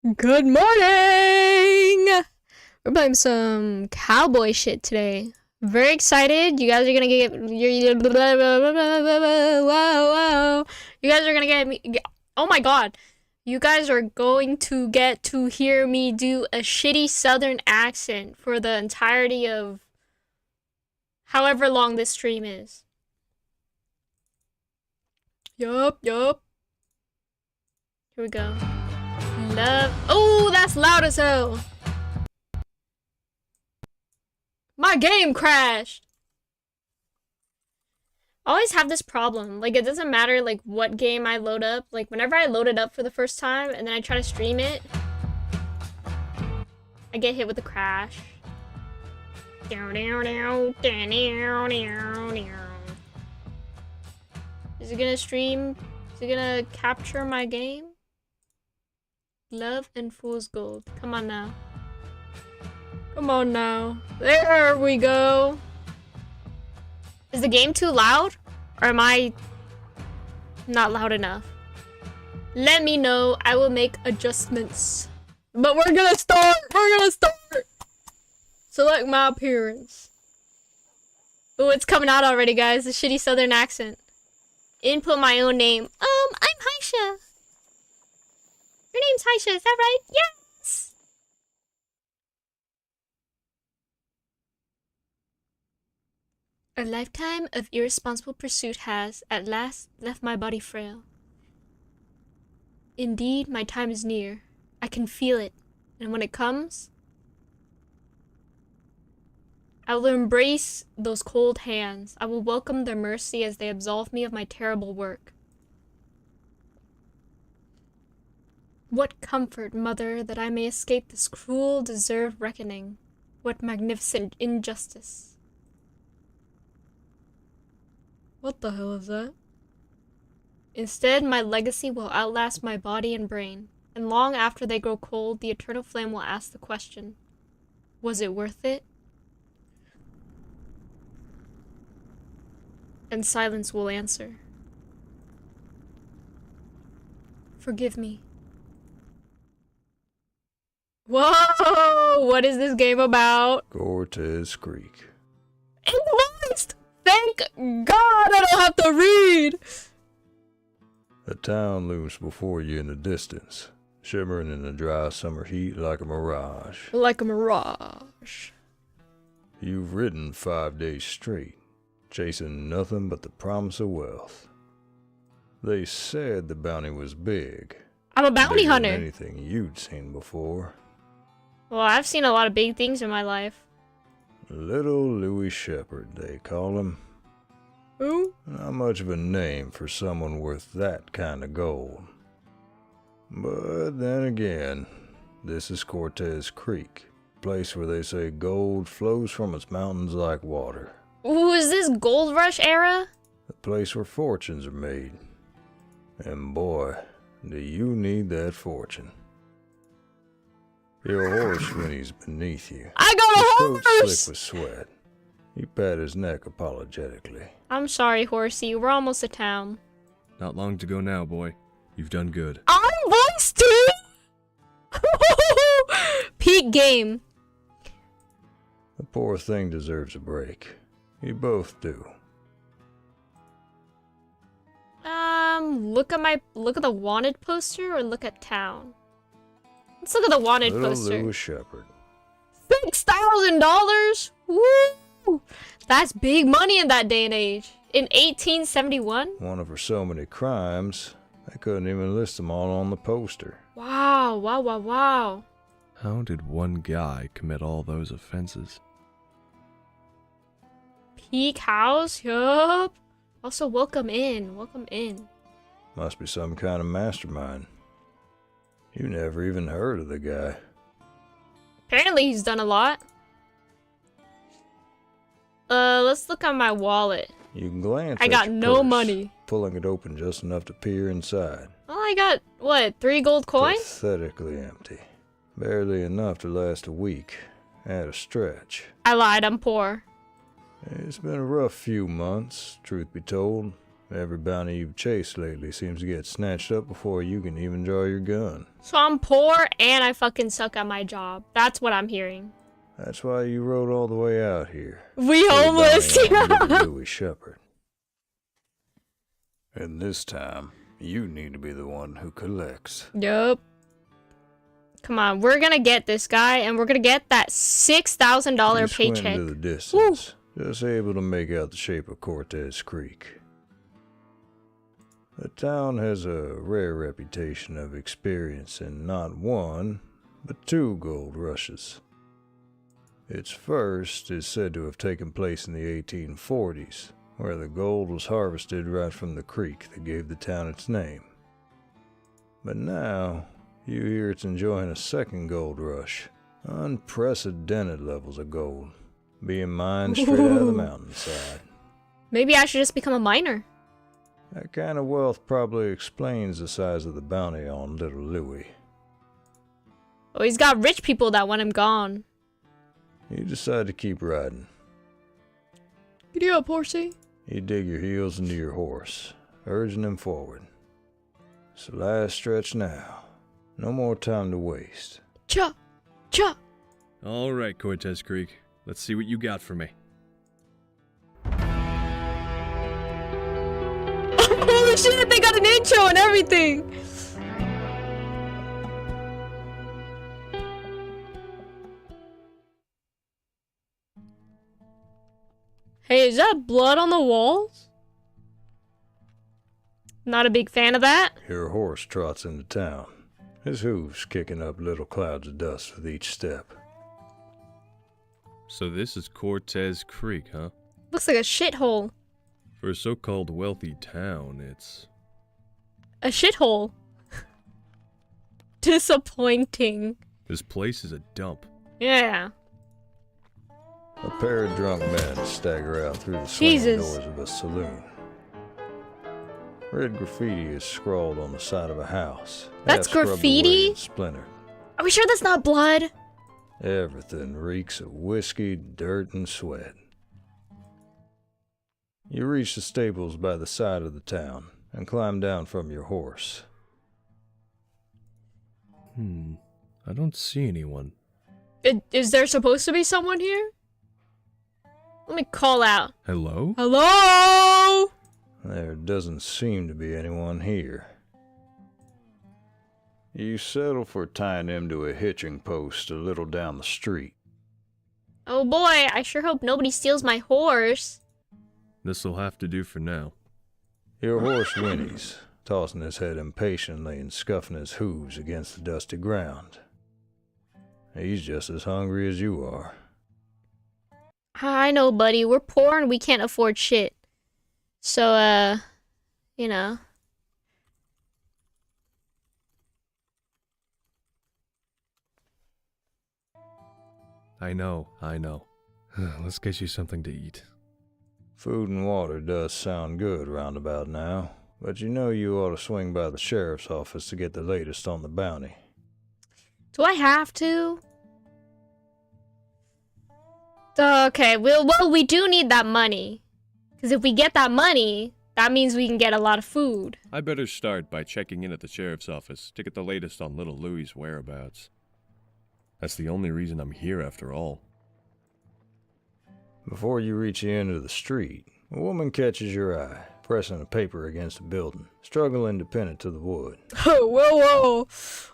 Good morning! We're playing some cowboy shit today. Very excited. You guys are gonna get whoa. You guys are gonna get me. Oh my god. You guys are going to get to hear me do a shitty southern accent for the entirety of however long this stream is. Yup. Here we go. Love. Oh, that's loud as hell. My game crashed. I always have this problem. Like, it doesn't matter, like, what game I load up. Like, whenever I load it up for the first time and then I try to stream it, I get hit with a crash. Is it gonna stream? Is it gonna capture my game? Love and Fool's Gold. Come on now. Come on now. There we go. Is the game too loud? Or am I not loud enough? Let me know. I will make adjustments. But we're gonna start. Select my appearance. Oh, it's coming out already, guys. The shitty southern accent. Input my own name. I'm Haishe. Your name's Haishe, is that right? Yes! A lifetime of irresponsible pursuit has, at last, left my body frail. Indeed, my time is near. I can feel it, and when it comes, I will embrace those cold hands. I will welcome their mercy as they absolve me of my terrible work. What comfort, mother, that I may escape this cruel, deserved reckoning. What magnificent injustice. What the hell is that? Instead, my legacy will outlast my body and brain, and long after they grow cold, the eternal flame will ask the question, was it worth it? And silence will answer, forgive me. Whoa! What is this game about? Cortez Creek. Influenced! Thank God I don't have to read! A town looms before you in the distance, shimmering in the dry summer heat like a mirage. Like a mirage. You've ridden 5 days straight, chasing nothing but the promise of wealth. They said the bounty was big. I'm a bounty Bigger than hunter. anything you'd seen before. Well, I've seen a lot of big things in my life. Little Louis Shepherd, they call him. Who? Not much of a name for someone worth that kind of gold. But then again, this is Cortez Creek, a place where they say gold flows from its mountains like water. Ooh, is this Gold Rush era? The place where fortunes are made. And boy, do you need that fortune. Your horse whinnies beneath you. I got a His coat's horse! slick with sweat. You pat his neck apologetically. I'm sorry, horsey. We're almost to town. Not long to go now, boy. You've done good. I'm voice too! Peak game. The poor thing deserves a break. You both do. Look at the wanted poster or look at town? Let's look at the wanted Little poster. Louis Shepherd. $6,000? Woo! That's big money in that day and age. In 1871? One of her so many crimes, I couldn't even list them all on the poster. Wow. How did one guy commit all those offenses? Peak house? Yup. Also, welcome in. Must be some kind of mastermind. You never even heard of the guy. Apparently he's done a lot. Let's look at my wallet. You can glance I at got your no purse, money. pulling it open just enough to peer inside. Well, I got, what, 3 gold coins? Pathetically empty. Barely enough to last a week. At a stretch. I lied, I'm poor. It's been a rough few months, truth be told. Every bounty you've chased lately seems to get snatched up before you can even draw your gun. So I'm poor and I fucking suck at my job. That's what I'm hearing. That's why you rode all the way out here. We homeless. Louis Shepherd. And this time, you need to be the one who collects. Yup. Come on, we're gonna get this guy, and we're gonna get that $6,000 paycheck. Into the distance, just able to make out the shape of Cortez Creek. The town has a rare reputation of experiencing not one, but two gold rushes. Its first is said to have taken place in the 1840s, where the gold was harvested right from the creek that gave the town its name. But now, you hear it's enjoying a second gold rush. Unprecedented levels of gold being mined straight out of the mountainside. Maybe I should just become a miner. That kind of wealth probably explains the size of the bounty on little Louis. Oh, he's got rich people that want him gone. You decide to keep riding. Giddy up, horsey. You dig your heels into your horse, urging him forward. It's the last stretch now. No more time to waste. Cha! Cha! All right, Cortez Creek. Let's see what you got for me. Holy shit, they got an intro and everything! Hey, is that blood on the walls? Not a big fan of that. Your horse trots into town, his hooves kicking up little clouds of dust with each step. So this is Cortez Creek, huh? Looks like a shithole. For a so-called wealthy town, it's... A shithole. Disappointing. This place is a dump. Yeah. A pair of drunk men stagger out through the swinging Jesus. doors of a saloon. Red graffiti is scrawled on the side of a house. That's half scrubbed away graffiti? and splintered. Are we sure that's not blood? Everything reeks of whiskey, dirt, and sweat. You reach the stables by the side of the town and climb down from your horse. I don't see anyone. Is there supposed to be someone here? Let me call out. Hello? Hello? There doesn't seem to be anyone here. You settle for tying him to a hitching post a little down the street. Oh boy, I sure hope nobody steals my horse. This'll have to do for now. Your horse whinnies, tossing his head impatiently and scuffing his hooves against the dusty ground. He's just as hungry as you are. I know, buddy. We're poor and we can't afford shit. So, you know. I know. Let's get you something to eat. Food and water does sound good round about now, but you know you ought to swing by the sheriff's office to get the latest on the bounty. Do I have to? Okay, well, we do need that money. Because if we get that money, that means we can get a lot of food. I better start by checking in at the sheriff's office to get the latest on little Louis's whereabouts. That's the only reason I'm here after all. Before you reach the end of the street, a woman catches your eye, pressing a paper against a building, struggling to pin it to the wood. Oh, whoa.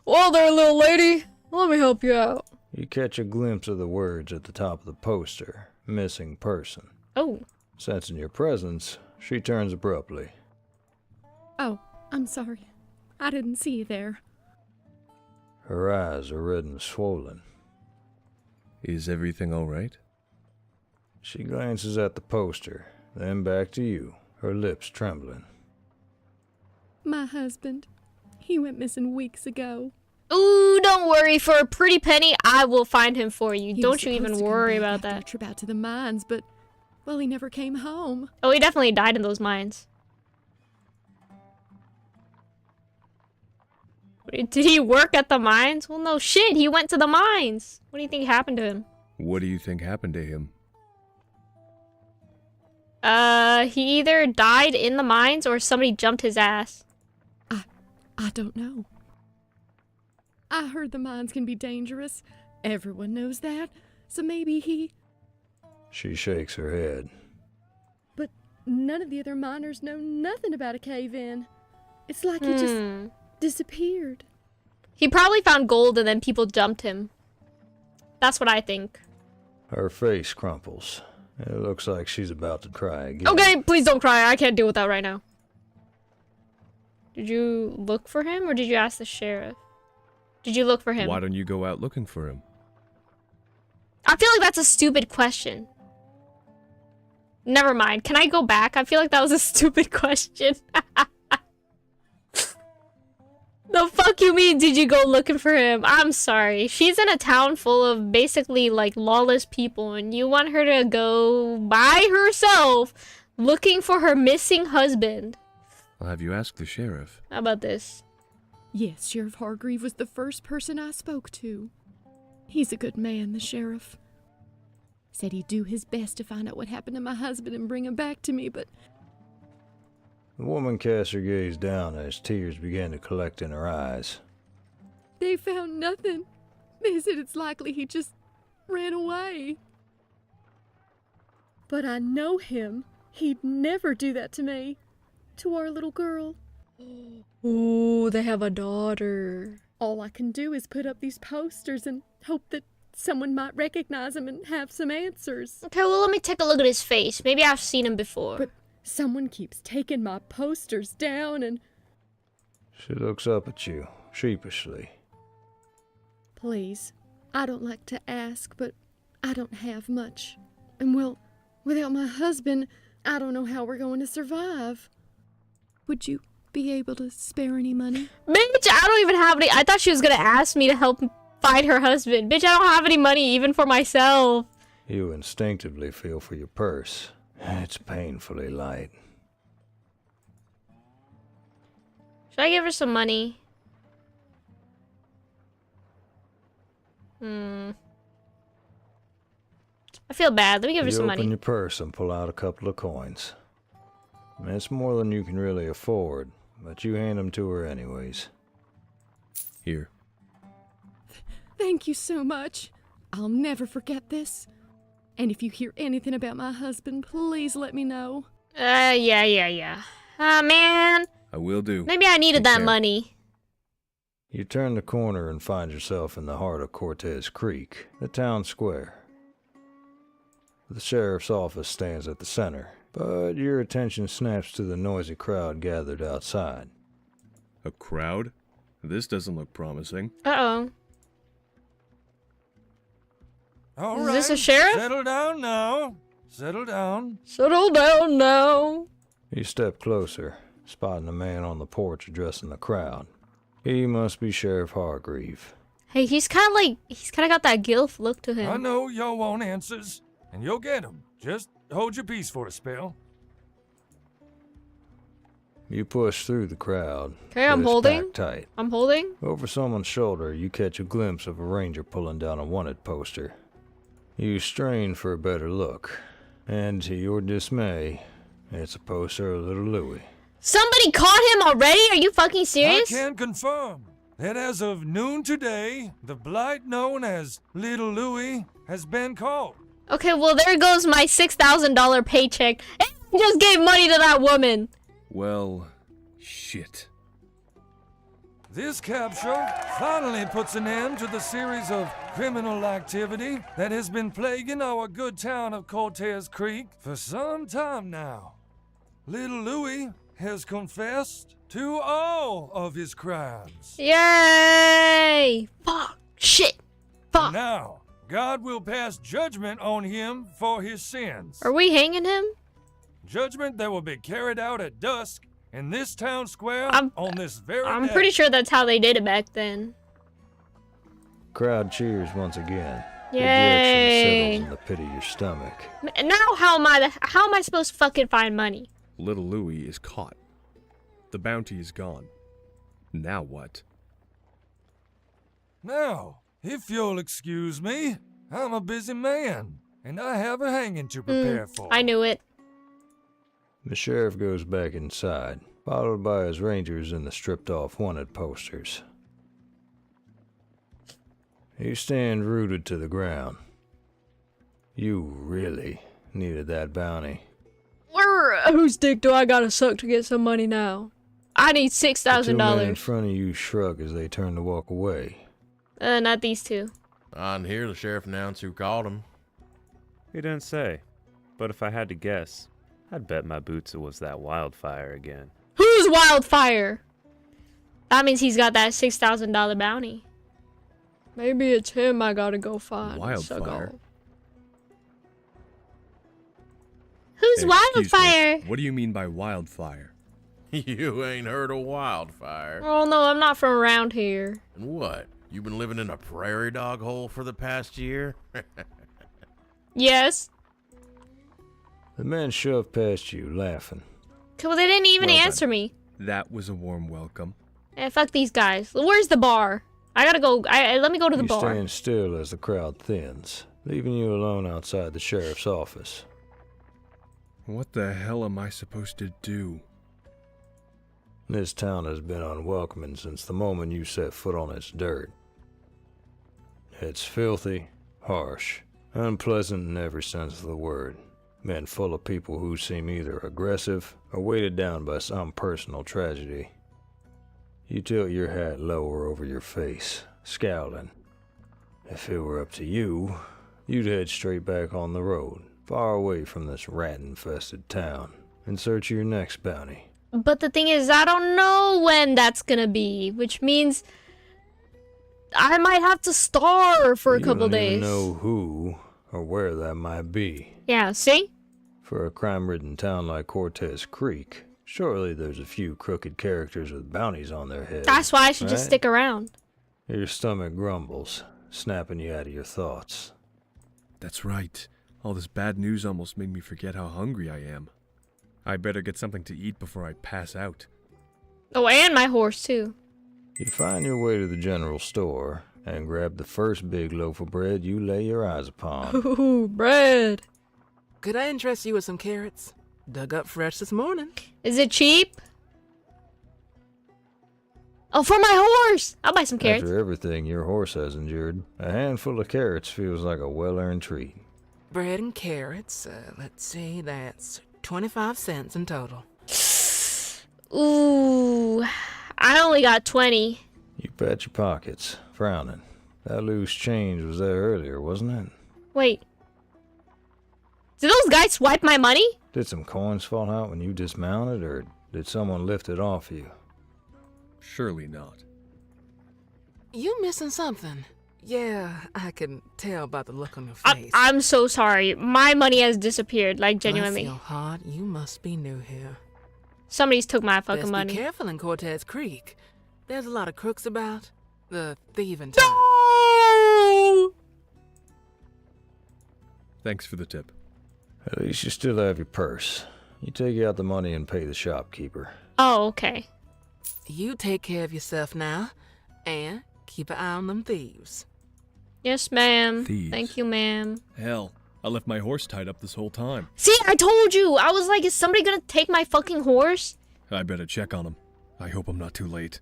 Well there, little lady. Let me help you out. You catch a glimpse of the words at the top of the poster, missing person. Oh. Sensing your presence, she turns abruptly. Oh, I'm sorry. I didn't see you there. Her eyes are red and swollen. Is everything all right? She glances at the poster, then back to you, her lips trembling. My husband. He went missing weeks ago. Ooh, don't worry. For a pretty penny, I will find him for you. He Don't was you even supposed to come worry back about after that. a trip out to the mines, but, well, he never came home. Oh, he definitely died in those mines. Did he work at the mines? Well, no shit. He went to the mines. What do you think happened to him? What do you think happened to him? He either died in the mines or somebody jumped his ass. I don't know. I heard the mines can be dangerous. Everyone knows that. So maybe he... She shakes her head. But none of the other miners know nothing about a cave-in. It's like he just disappeared. He probably found gold and then people jumped him. That's what I think. Her face crumples. It looks like she's about to cry again. Okay, please don't cry. I can't deal with that right now. Did you look for him or did you ask the sheriff? Did you look for him? Why don't you go out looking for him? I feel like that's a stupid question. Never mind. Can I go back? I feel like that was a stupid question. The fuck you mean, did you go looking for him? I'm sorry. She's in a town full of basically, like, lawless people, and you want her to go by herself looking for her missing husband. Well, have you asked the sheriff? How about this? Yes, Sheriff Hargreave was the first person I spoke to. He's a good man, the sheriff. Said he'd do his best to find out what happened to my husband and bring him back to me, but... The woman cast her gaze down as tears began to collect in her eyes. They found nothing. They said it's likely he just ran away. But I know him. He'd never do that to me. To our little girl. Ooh, they have a daughter. All I can do is put up these posters and hope that someone might recognize him and have some answers. Okay, well, let me take a look at his face. Maybe I've seen him before. But someone keeps taking my posters down and... She looks up at you, sheepishly. Please, I don't like to ask, but I don't have much. And well, without my husband, I don't know how we're going to survive. Would you be able to spare any money? Bitch, I don't even have any. I thought she was gonna ask me to help find her husband. Bitch, I don't have any money even for myself. You instinctively feel for your purse. It's painfully light. Should I give her some money? I feel bad. Let me give her some You money. open your purse and pull out a couple of coins. It's more than you can really afford, but you hand them to her anyways. Here. Thank you so much. I'll never forget this. And if you hear anything about my husband, please let me know. Yeah. Man. I will do. Maybe I needed Take that care. money. You turn the corner and find yourself in the heart of Cortez Creek, the town square. The sheriff's office stands at the center, but your attention snaps to the noisy crowd gathered outside. A crowd? This doesn't look promising. Uh-oh. All Is right. this a sheriff? Settle down now. Settle down. Settle down now. You step closer, spotting a man on the porch addressing the crowd. He must be Sheriff Hargreave. Hey, he's kind of got that gilf look to him. I know y'all want answers, and you'll get 'em. Just hold your peace for a spell. You push through the crowd. Okay, I'm but it's holding. packed tight. I'm holding. Over someone's shoulder, you catch a glimpse of a ranger pulling down a wanted poster. You strain for a better look, and to your dismay, it's a poster of little Louie. Somebody caught him already? Are you fucking serious? I can confirm that as of noon today, the blight known as Little Louie has been caught. Okay, well, there goes my $6,000 paycheck. And I just gave money to that woman. Well, shit. This capture finally puts an end to the series of criminal activity that has been plaguing our good town of Cortez Creek for some time now. Little Louie has confessed to all of his crimes. Yay! Fuck. Shit. Fuck. Now, God will pass judgment on him for his sins. Are we hanging him? Judgment that will be carried out at dusk in this town square on this very I'm day. pretty sure that's how they did it back then. Crowd cheers once again. Yay! Rejection settles in the pit of your stomach. Now how am I supposed to fucking find money? Little Louie is caught. The bounty is gone. Now what? Now, if you'll excuse me, I'm a busy man, and I have a hanging to prepare for. I knew it. The sheriff goes back inside, followed by his rangers and the stripped-off wanted posters. You stand rooted to the ground. You really needed that bounty. Whose dick do I gotta suck to get some money now? I need The two men in $6,000. front of you shrug as they turn to walk away. Not these two. I didn't hear the sheriff announce who called him. He didn't say, but if I had to guess, I'd bet my boots it was that wildfire again. Who's Wildfire? That means he's got that $6,000 bounty. Maybe it's him I gotta go find. Wildfire? Who's Hey, excuse me, Wildfire? What do you mean by wildfire? You ain't heard of wildfire. Oh no, I'm not from around here. And what? You been living in a prairie dog hole for the past year? Yes. The men shove past you, laughing. Well, they didn't even Well done. answer me. That was a warm welcome. Fuck these guys. Where's the bar? I gotta go. Let me go to the You bar. stand still as the crowd thins, leaving you alone outside the sheriff's office. What the hell am I supposed to do? This town has been unwelcoming since the moment you set foot on its dirt. It's filthy, harsh, unpleasant in every sense of the word. Men full of people who seem either aggressive or weighted down by some personal tragedy. You tilt your hat lower over your face, scowling. If it were up to you, you'd head straight back on the road, far away from this rat-infested town, in search of your next bounty. But the thing is, I don't know when that's gonna be, which means I might have to starve for a couple You don't even days. know who or where that might be. Yeah, see? For a crime-ridden town like Cortez Creek, surely there's a few crooked characters with bounties on their heads. That's why I should just right? stick around. Your stomach grumbles, snapping you out of your thoughts. That's right. All this bad news almost made me forget how hungry I am. I better get something to eat before I pass out. Oh, and my horse, too. You find your way to the general store and grab the first big loaf of bread you lay your eyes upon. Ooh, bread. Could I interest you with some carrots? Dug up fresh this morning. Is it cheap? Oh, for my horse! I'll buy some carrots. After everything your horse has endured, a handful of carrots feels like a well-earned treat. Bread and carrots. Let's see, that's 25 cents in total. Ooh, I only got 20. You pat your pockets, frowning. That loose change was there earlier, wasn't it? Wait. Did those guys swipe my money? Did some coins fall out when you dismounted, or did someone lift it off you? Surely not. You missing something? Yeah, I can tell by the look on your face. I'm so sorry. My money has disappeared, like genuinely. Bless your heart, you must be new here. Somebody's took my fucking Best money. be careful in Cortez Creek. There's a lot of crooks about. The thieving type. No! Thanks for the tip. At least you still have your purse. You take out the money and pay the shopkeeper. Oh, okay. You take care of yourself now, and keep an eye on them thieves. Yes, ma'am. Thieves. Thank you, ma'am. Hell, I left my horse tied up this whole time. See, I told you. I was like, is somebody gonna take my fucking horse? I better check on him. I hope I'm not too late.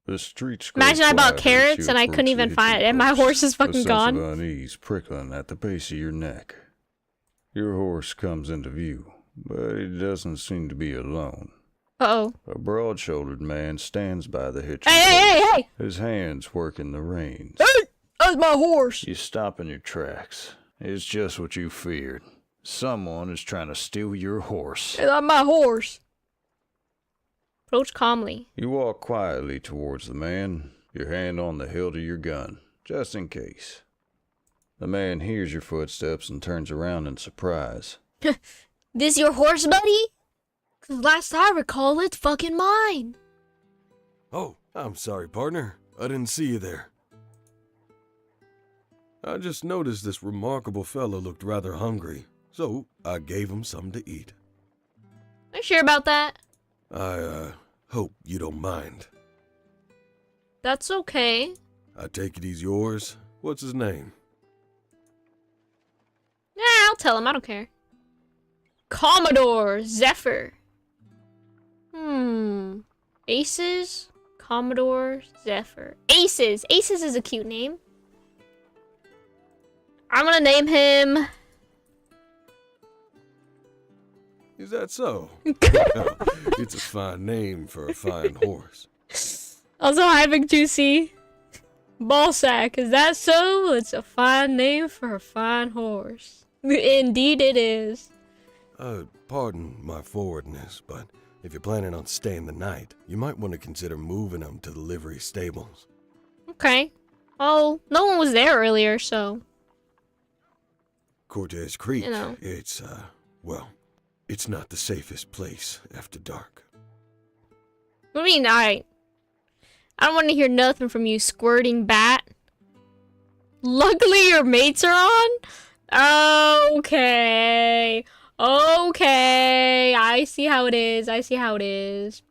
The streets. Imagine I bought carrots and I couldn't even find it, and my horse is fucking gone. A sense of unease prickling at the base of your neck. Your horse comes into view, but he doesn't seem to be alone. Uh-oh. A broad-shouldered man stands by the hitching Hey! post, his hands working the reins. Hey! That's my horse! You stop in your tracks. It's just what you feared. Someone is trying to steal your horse. Hey, that's my horse! Approach calmly. You walk quietly towards the man, your hand on the hilt of your gun, just in case. The man hears your footsteps and turns around in surprise. This your horse, buddy? 'Cause last I recall, it's fucking mine. Oh, I'm sorry, partner. I didn't see you there. I just noticed this remarkable fellow looked rather hungry, so I gave him something to eat. Are you sure about that? I, hope you don't mind. That's okay. I take it he's yours? What's his name? Yeah, I'll tell him. I don't care. Commodore Zephyr. Aces, Commodore Zephyr. Aces. Aces is a cute name. I'm gonna name him. Is that so? It's a fine name for a fine horse. Also, hi, Big Juicy. Ballsack. Is that so? It's a fine name for a fine horse. Indeed, it is. Pardon my forwardness, but if you're planning on staying the night, you might want to consider moving him to the livery stables. Okay. Oh, no one was there earlier, so. Cortez Creek, You know. it's, well, it's not the safest place after dark. What do you mean, I don't want to hear nothing from you, squirting bat. Luckily, your mates are on? Okay. Okay. I see how it is. I see how it is.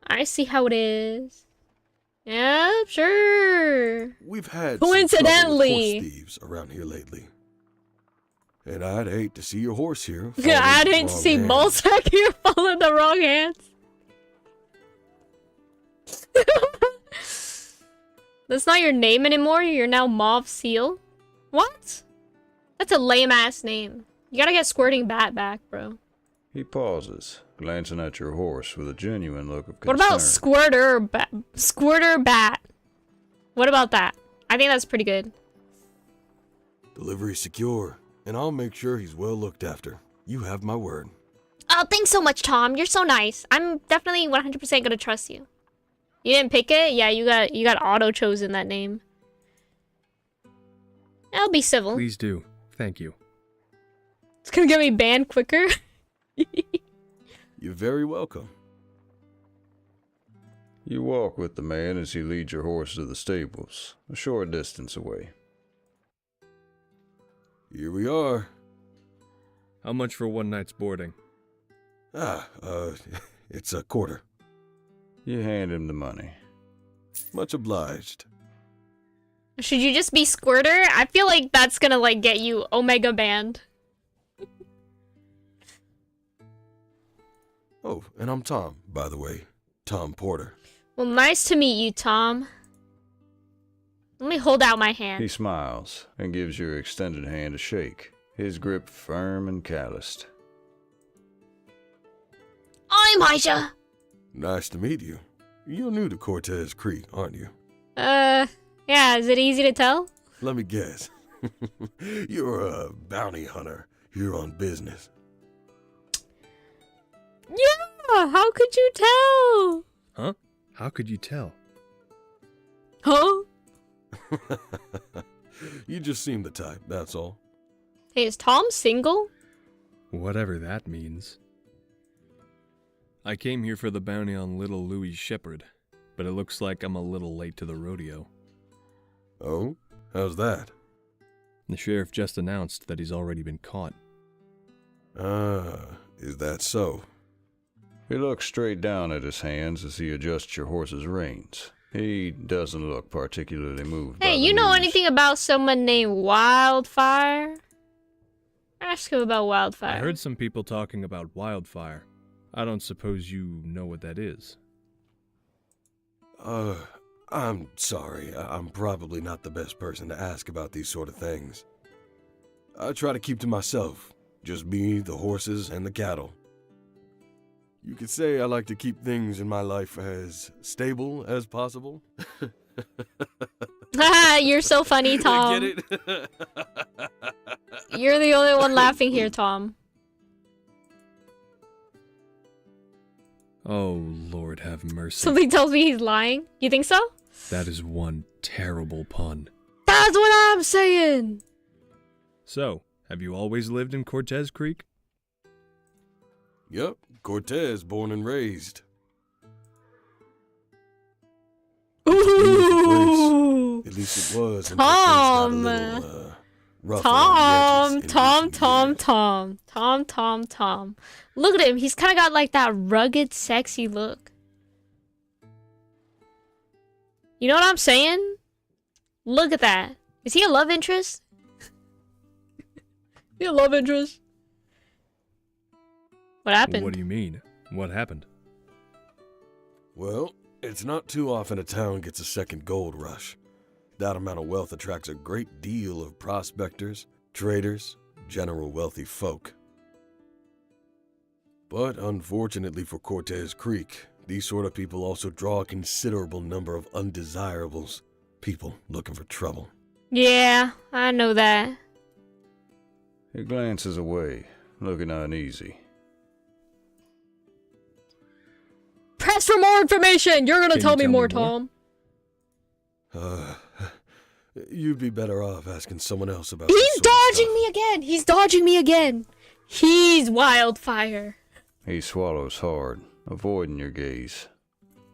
I see how it is. Yeah, sure. We've had Coincidentally. some horse thieves around here lately. And I'd hate to see your horse here. fall Yeah, I into the didn't wrong see hands. Ballsack here fall in the wrong hands. That's not your name anymore. You're now Mauve Seal. What? That's a lame ass name. You gotta get Squirting Bat back, bro. He pauses, glancing at your horse with a genuine look of What concern. about Squirter Bat? What about that? I think that's pretty good. Delivery secure, and I'll make sure he's well looked after. You have my word. Oh, thanks so much, Tom. You're so nice. I'm definitely 100% gonna trust you. You didn't pick it? Yeah, you got auto chosen that name. I'll be civil. Please do. Thank you. It's gonna get me banned quicker. You're very welcome. You walk with the man as he leads your horse to the stables, a short distance away. Here we are. How much for one night's boarding? It's a quarter. You hand him the money. Much obliged. Should you just be Squirter? I feel like that's gonna like get you Omega banned. Oh, and I'm Tom, by the way. Tom Porter. Well, nice to meet you, Tom. Let me hold out my hand. He smiles and gives your extended hand a shake, his grip firm and calloused. I'm Haishe. Nice to meet you. You're new to Cortez Creek, aren't you? Yeah, is it easy to tell? Let me guess. You're a bounty hunter here on business. Yeah, how could you tell? Huh? How could you tell? Huh? You just seem the type, that's all. Hey, is Tom single? Whatever that means. I came here for the bounty on little Louis Shepherd, but it looks like I'm a little late to the rodeo. Oh? How's that? The sheriff just announced that he's already been caught. Is that so? He looks straight down at his hands as he adjusts your horse's reins. He doesn't look particularly moved by Hey, the you know news. anything about someone named Wildfire? Ask him about Wildfire. I heard some people talking about wildfire. I don't suppose you know what that is. I'm sorry. I'm probably not the best person to ask about these sort of things. I try to keep to myself. Just me, the horses, and the cattle. You could say I like to keep things in my life as stable as possible. You're so funny, Tom. Get it? You're the only one laughing here, Tom. Oh, Lord have mercy. Something tells me he's lying. You think so? That is one terrible pun. That's what I'm saying! So, have you always lived in Cortez Creek? Yep, Cortez, born and raised. Ooh! At least it was. Tom! Rough Tom! Tom. Look at him. He's kind of got like that rugged, sexy look. You know what I'm saying? Look at that. Is he a love interest? Is he a love interest? What happened? What do you mean? What happened? Well, it's not too often a town gets a second gold rush. That amount of wealth attracts a great deal of prospectors, traders, general wealthy folk. But unfortunately for Cortez Creek, these sort of people also draw a considerable number of undesirables, people looking for trouble. Yeah, I know that. He glances away, looking uneasy. Press for more information! You're gonna Can tell you me tell more, me more? Tom. You'd be better off asking someone else about He's this sort of dodging stuff. me again! He's dodging me again! He's Wildfire. He swallows hard, avoiding your gaze.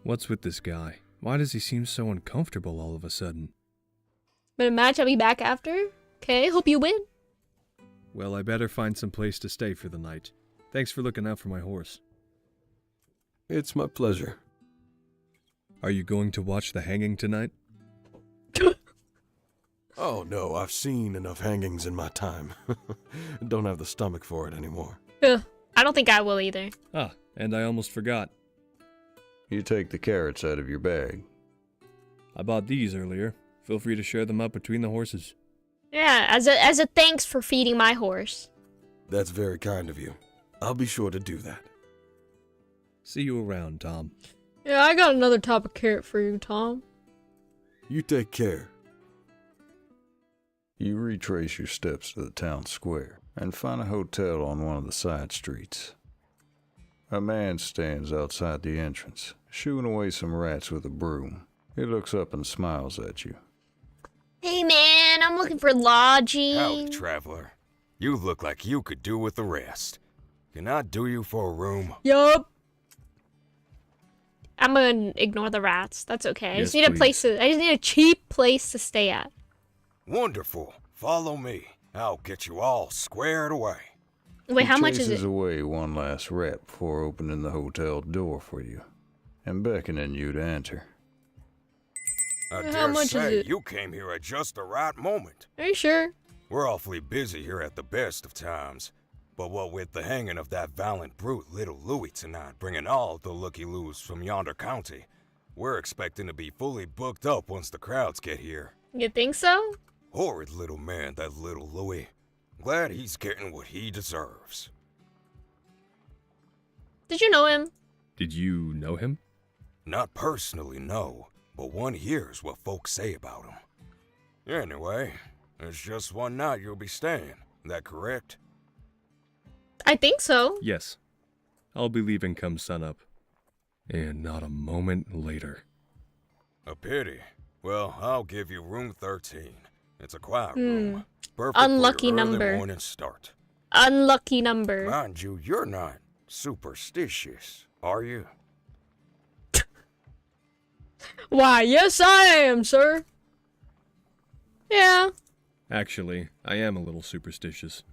What's with this guy? Why does he seem so uncomfortable all of a sudden? Been a match, I'll be back after. Okay, hope you win. Well, I better find some place to stay for the night. Thanks for looking out for my horse. It's my pleasure. Are you going to watch the hanging tonight? Oh no, I've seen enough hangings in my time. Don't have the stomach for it anymore. Ugh, I don't think I will either. Ah, and I almost forgot. You take the carrots out of your bag. I bought these earlier. Feel free to share them up between the horses. Yeah, as a thanks for feeding my horse. That's very kind of you. I'll be sure to do that. See you around, Tom. Yeah, I got another top of carrot for you, Tom. You take care. You retrace your steps to the town square and find a hotel on one of the side streets. A man stands outside the entrance, shooing away some rats with a broom. He looks up and smiles at you. Hey man, I'm looking for lodging. Howdy, traveler. You look like you could do with the rest. Can I do you for a room? Yup. I'm gonna ignore the rats. That's okay. I Yes, just need a place please. I just need a cheap place to stay at. Wonderful. Follow me. I'll get you all squared away. Wait, He how much is chases it? away one last rat before opening the hotel door for you and beckoning you to enter. I How dare much is say it? you came here at just the right moment. Are you sure? We're awfully busy here at the best of times. But what with the hanging of that valiant brute little Louis tonight bringing all the looky-loos from yonder county, we're expecting to be fully booked up once the crowds get here. You think so? Horrid little man, that little Louis. Glad he's getting what he deserves. Did you know him? Did you know him? Not personally, no, but one hears what folks say about him. Anyway, it's just one night you'll be staying, that correct? I think so. Yes. I'll be leaving come sunup. And not a moment later. A pity. Well, I'll give you room 13. It's a quiet room. Perfect Unlucky for your early number. morning start. Unlucky number. Mind you, you're not superstitious, are you? Why, yes I am, sir. Yeah. Actually, I am a little superstitious.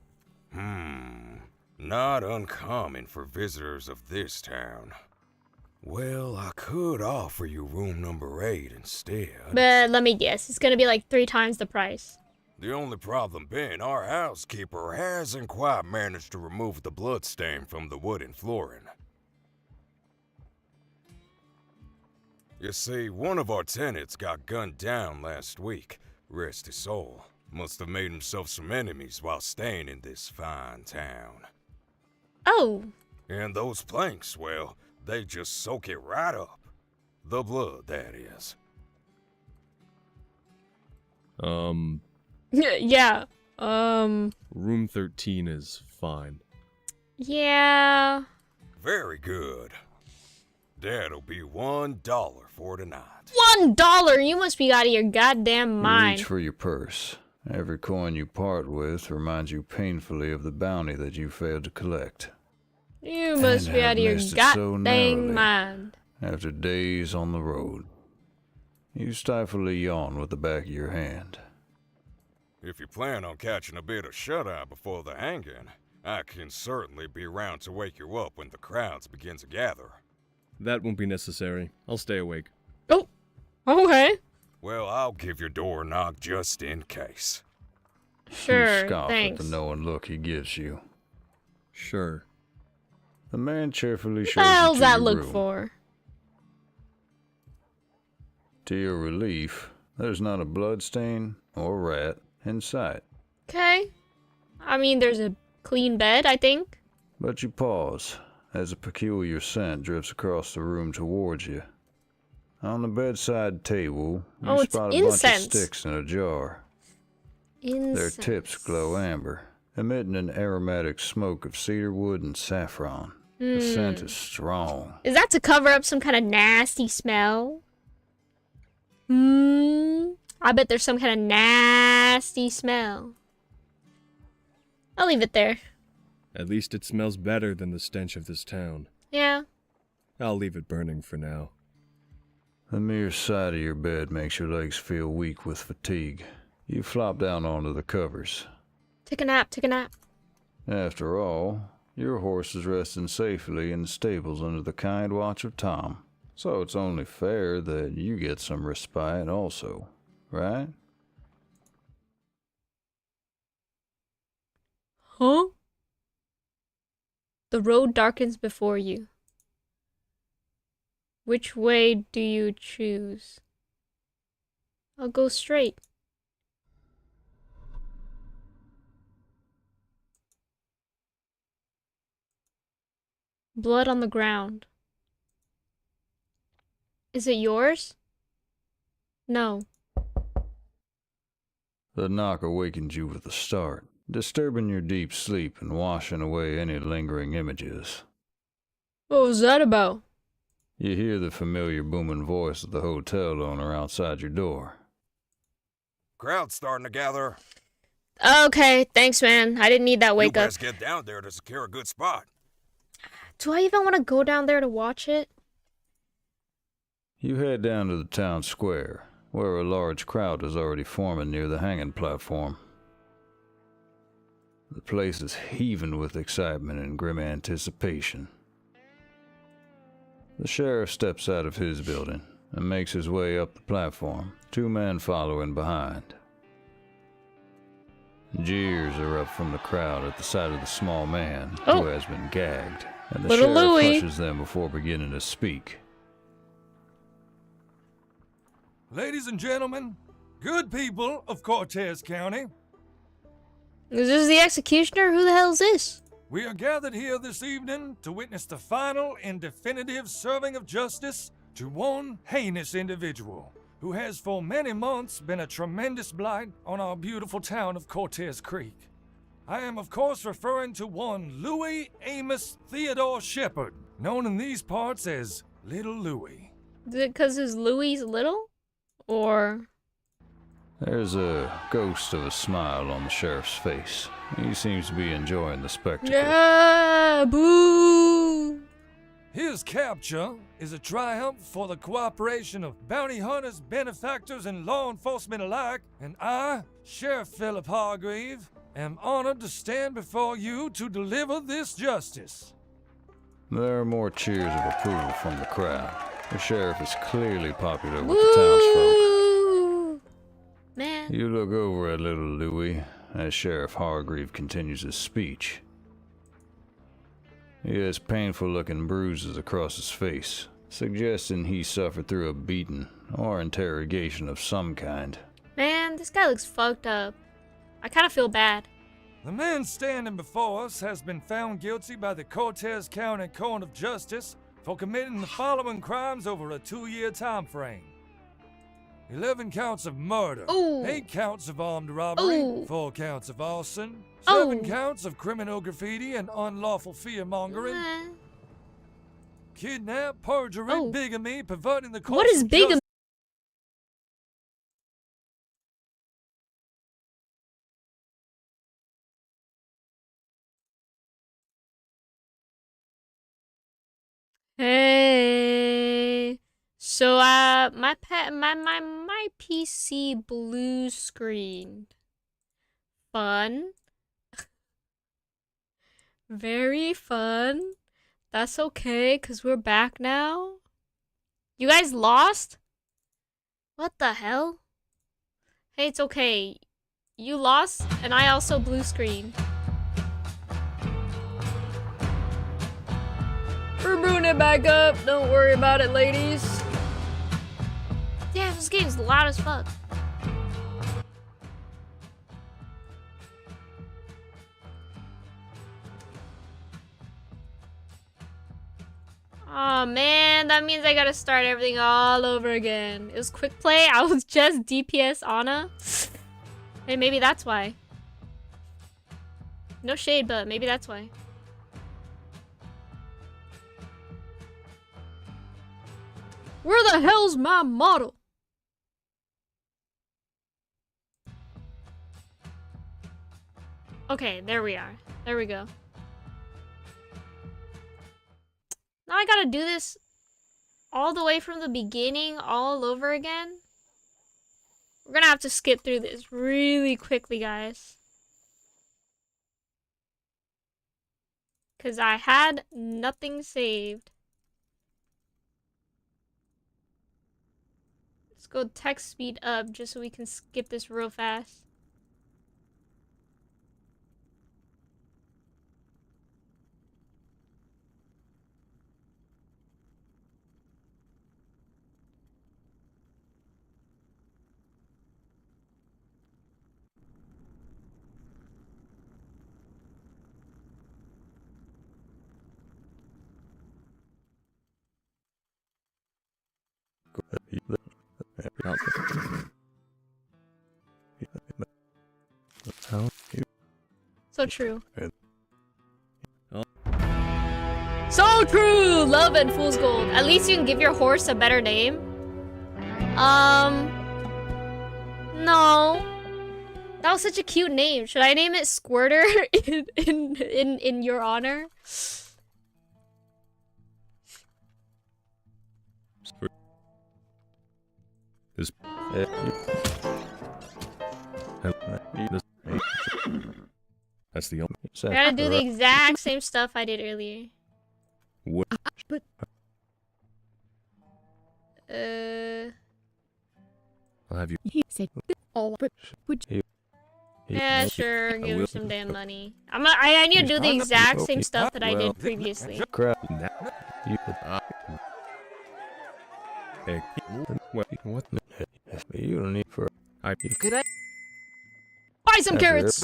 Not uncommon for visitors of this town. Well, I could offer you room number 8 instead. But let me guess, it's gonna be like 3 times the price. The only problem being our housekeeper hasn't quite managed to remove the bloodstain from the wooden flooring. You see, one of our tenants got gunned down last week. Rest his soul. Must have made himself some enemies while staying in this fine town. Oh. And those planks, well, they just soak it right up. The blood, that is. Yeah. Room 13 is fine. Yeah. Very good. That'll be $1 for tonight. $1? You must be out of your goddamn You mind. reach for your purse. Every coin you part with reminds you painfully of the bounty that you failed to collect. You must And be have out of your missed it so goddamn narrowly. mind. After days on the road, you stifle a yawn with the back of your hand. If you plan on catching a bit of shut-eye before the hanging, I can certainly be around to wake you up when the crowds begin to gather. That won't be necessary. I'll stay awake. Oh. Okay. Well, I'll give your door a knock just in case. You Sure. scoff Thanks. at the knowing look he gives you. Sure. The man cheerfully What shows the you hell's to that your look room. for? To your relief, there's not a bloodstain or rat in sight. Okay. I mean, there's a clean bed, I think. But you pause as a peculiar scent drifts across the room towards you. On the bedside table, you Oh, it's spot a bunch of incense. sticks in a jar. Their Incense. tips glow amber, emitting an aromatic smoke of cedarwood and saffron. The scent is strong. Is that to cover up some kind of nasty smell? I bet there's some kind of nasty smell. I'll leave it there. At least it smells better than the stench of this town. Yeah. I'll leave it burning for now. The mere sight of your bed makes your legs feel weak with fatigue. You flop down onto the covers. Take a nap, take a nap. After all, your horse is resting safely in the stables under the kind watch of Tom. So it's only fair that you get some respite also, right? Huh? The road darkens before you. Which way do you choose? I'll go straight. Blood on the ground. Is it yours? No. The knock awakens you with a start, disturbing your deep sleep and washing away any lingering images. What was that about? You hear the familiar booming voice of the hotel owner outside your door. Crowd's starting to gather. Okay, thanks, man. I didn't need that wake you up. best get down there to secure a good spot. Do I even want to go down there to watch it? You head down to the town square, where a large crowd is already forming near the hanging platform. The place is heaving with excitement and grim anticipation. The sheriff steps out of his building and makes his way up the platform, two men following behind. Jeers are up from the crowd at the sight of the small man who has been gagged, and the Little sheriff Louie hushes them before beginning to speak. Ladies and gentlemen, good people of Cortez County, Is this the executioner? Who the hell is this? we are gathered here this evening to witness the final and definitive serving of justice to one heinous individual who has for many months been a tremendous blight on our beautiful town of Cortez Creek. I am, of course, referring to one Louis Amos Theodore Shepard, known in these parts as Little Louis. Is it because his Louis little? Or... There's a ghost of a smile on the sheriff's face. He seems to be enjoying the spectacle. Yeah, boo! His capture is a triumph for the cooperation of bounty hunters, benefactors, and law enforcement alike, and I, Sheriff Philip Hargrave, am honored to stand before you to deliver this justice. There are more cheers of approval from the crowd. The sheriff is clearly popular with the townsfolk. Woo! Man. You look over at little Louis as Sheriff Hargrave continues his speech. He has painful-looking bruises across his face, suggesting he suffered through a beating or interrogation of some kind. Man, this guy looks fucked up. I kind of feel bad. The man standing before us has been found guilty by the Cortez County Court of Justice for committing the following crimes over a 2-year time frame. 11 counts of murder, Ooh. 8 counts of armed robbery, Ooh. 4 counts of arson, Oh. 7 counts of criminal graffiti and unlawful fear-mongering, kidnap, perjury, Oh. bigamy, perverting the course What is of bigamy? justice. Hey. So my PC blue screened. Fun. Very fun. That's okay, cause we're back now. You guys lost? What the hell? Hey, it's okay. You lost, and I also blue screened. We're booting it back up. Don't worry about it, ladies. Damn, this game's loud as fuck. Oh man, that means I gotta start everything all over again. It was quick play. I was just DPS Ana. Hey, maybe that's why. No shade, but maybe that's why. Where the hell's my model? Okay, there we are. There we go. Now I gotta do this all the way from the beginning, all over again. We're gonna have to skip through this really quickly, guys. Because I had nothing saved. Let's go text speed up just so we can skip this real fast. So true. So true! Love and Fool's Gold. At least you can give your horse a better name. No. That was such a cute name. Should I name it Squirter in your honor? That's the only. I gotta do the exact same stuff I did earlier. What? I'll have you. Yeah, sure. Give him some damn money. I need to do the exact same stuff that I did previously. Hey, what? You don't need for. Could I? Buy some carrots!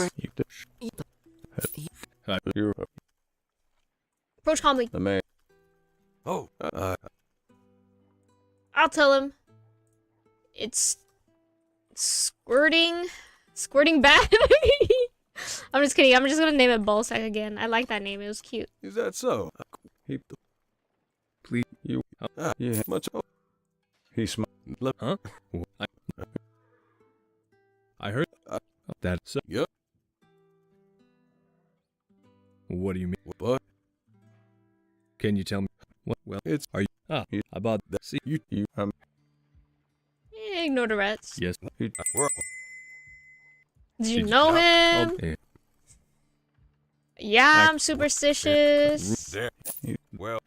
Approach calmly. The man. Oh, I'll tell him. It's squirting bad. I'm just kidding. I'm just gonna name it Ballsack again. I like that name. It was cute. is that so? Please, you. Yeah, much. He smiled. Huh? I heard that. So, Yep. what do you mean? What? Can you tell me? What? Well, It's. are you? About that. See, Ignore the rats. yes. Did you know him? Okay. Yeah, I'm superstitious. There. Well,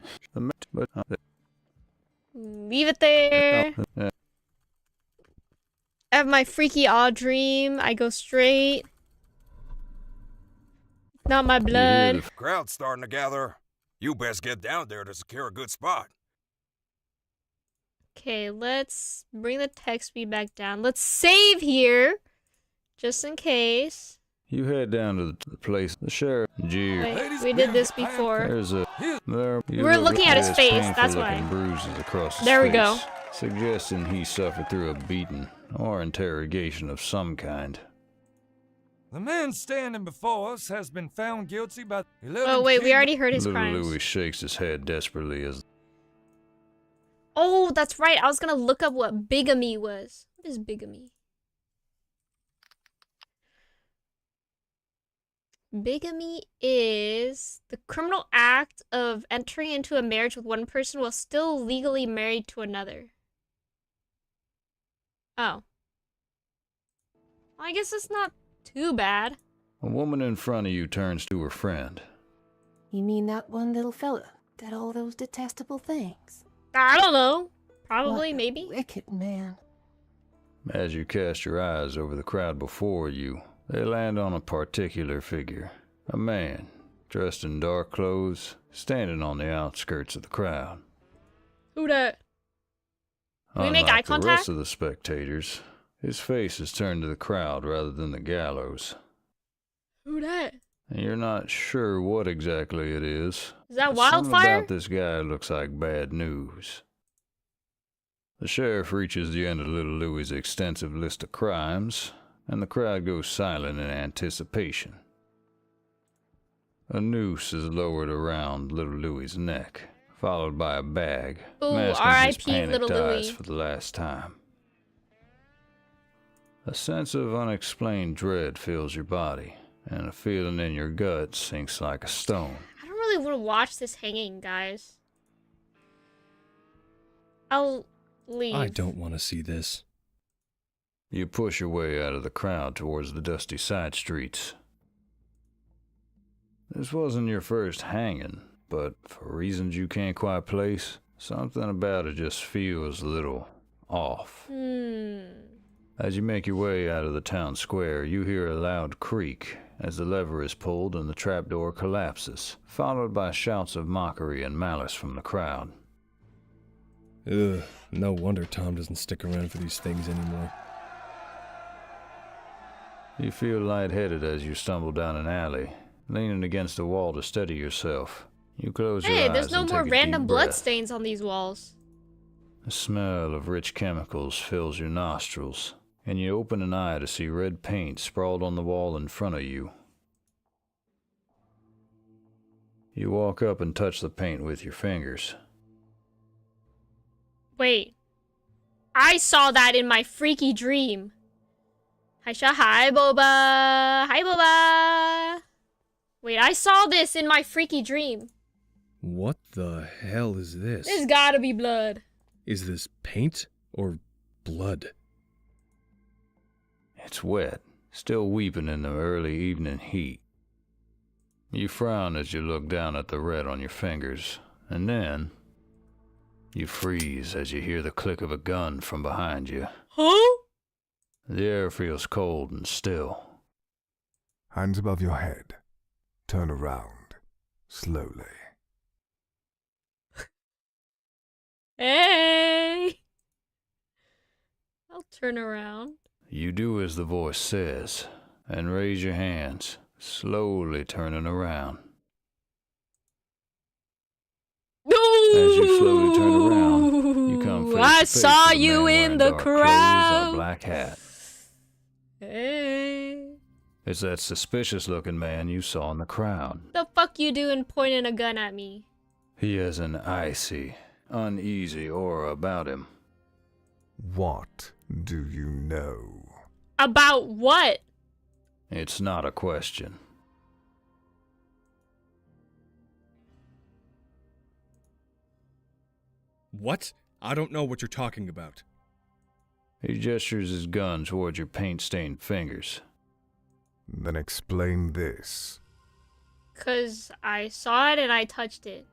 Leave it there. I have my freaky odd dream. I go straight. Not my blood. crowd's starting to gather. You best get down there to secure a good spot. Okay, let's bring the text speed back down. Let's save here. Just in case. You head down to the place. The sheriff. Jeer. Wait, we did this before. There's a. There, We're looking at his face, that's why. Bruises across his There we face, go. Suggesting he suffered through a beating or interrogation of some kind. The man standing before us has been found guilty by 11 Oh wait, we already heard his Little crimes. Louis shakes his head desperately as. Oh, that's right. I was gonna look up what bigamy was. What is bigamy? Bigamy is the criminal act of entering into a marriage with one person while still legally married to another. Oh. Well, I guess it's not too bad. A woman in front of you turns to her friend. You mean that one little fella did all those detestable things? I don't know. Probably, What a maybe. wicked man. As you cast your eyes over the crowd before you, they land on a particular figure. A man, dressed in dark clothes, standing on the outskirts of the crowd. Who that? Can we make eye Unlike the rest contact? of the spectators, his face is turned to the crowd rather than the gallows. Who that? And you're not sure what exactly it is. Is that but something Wildfire? about this guy looks like bad news. The sheriff reaches the end of Little Louie's extensive list of crimes, and the crowd goes silent in anticipation. A noose is lowered around Little Louie's neck, followed by a bag, Ooh, masking his R.I.P. panicked Little eyes Louie. for the last time. A sense of unexplained dread fills your body, and a feeling in your gut sinks like a stone. I don't really want to watch this hanging, guys. I'll leave. I don't want to see this. You push your way out of the crowd towards the dusty side streets. This wasn't your first hanging, but for reasons you can't quite place, something about it just feels a little off. As you make your way out of the town square, you hear a loud creak as the lever is pulled and the trapdoor collapses, followed by shouts of mockery and malice from the crowd. Ugh, no wonder Tom doesn't stick around for these things anymore. You feel lightheaded as you stumble down an alley, leaning against a wall to steady yourself. You close your eyes. Hey, there's no and more take a random deep blood breath. stains on these walls. The smell of rich chemicals fills your nostrils, and you open an eye to see red paint sprawled on the wall in front of you. You walk up and touch the paint with your fingers. Wait. I saw that in my freaky dream. Haishe, hi, Boba. Hi, Boba. Wait, I saw this in my freaky dream. What the hell is this? There's gotta be blood. Is this paint or blood? It's wet, still weeping in the early evening heat. You frown as you look down at the red on your fingers, and then you freeze as you hear the click of a gun from behind you. Huh? The air feels cold and still. Hands above your head. Turn around. Slowly. Hey. I'll turn around. You do as the voice says, and raise your hands, slowly turning around. As you slowly turn around, you come face I to face saw with a you man in wearing the dark clothes and crowd. a black hat. Hey. It's that suspicious-looking man you saw in the crowd. The fuck you doing pointing a gun at me? He has an icy, uneasy aura about him. What do you know? About what? It's not a question. What? I don't know what you're talking about. He gestures his gun towards your paint-stained fingers. Then explain this. 'Cause I saw it and I touched it.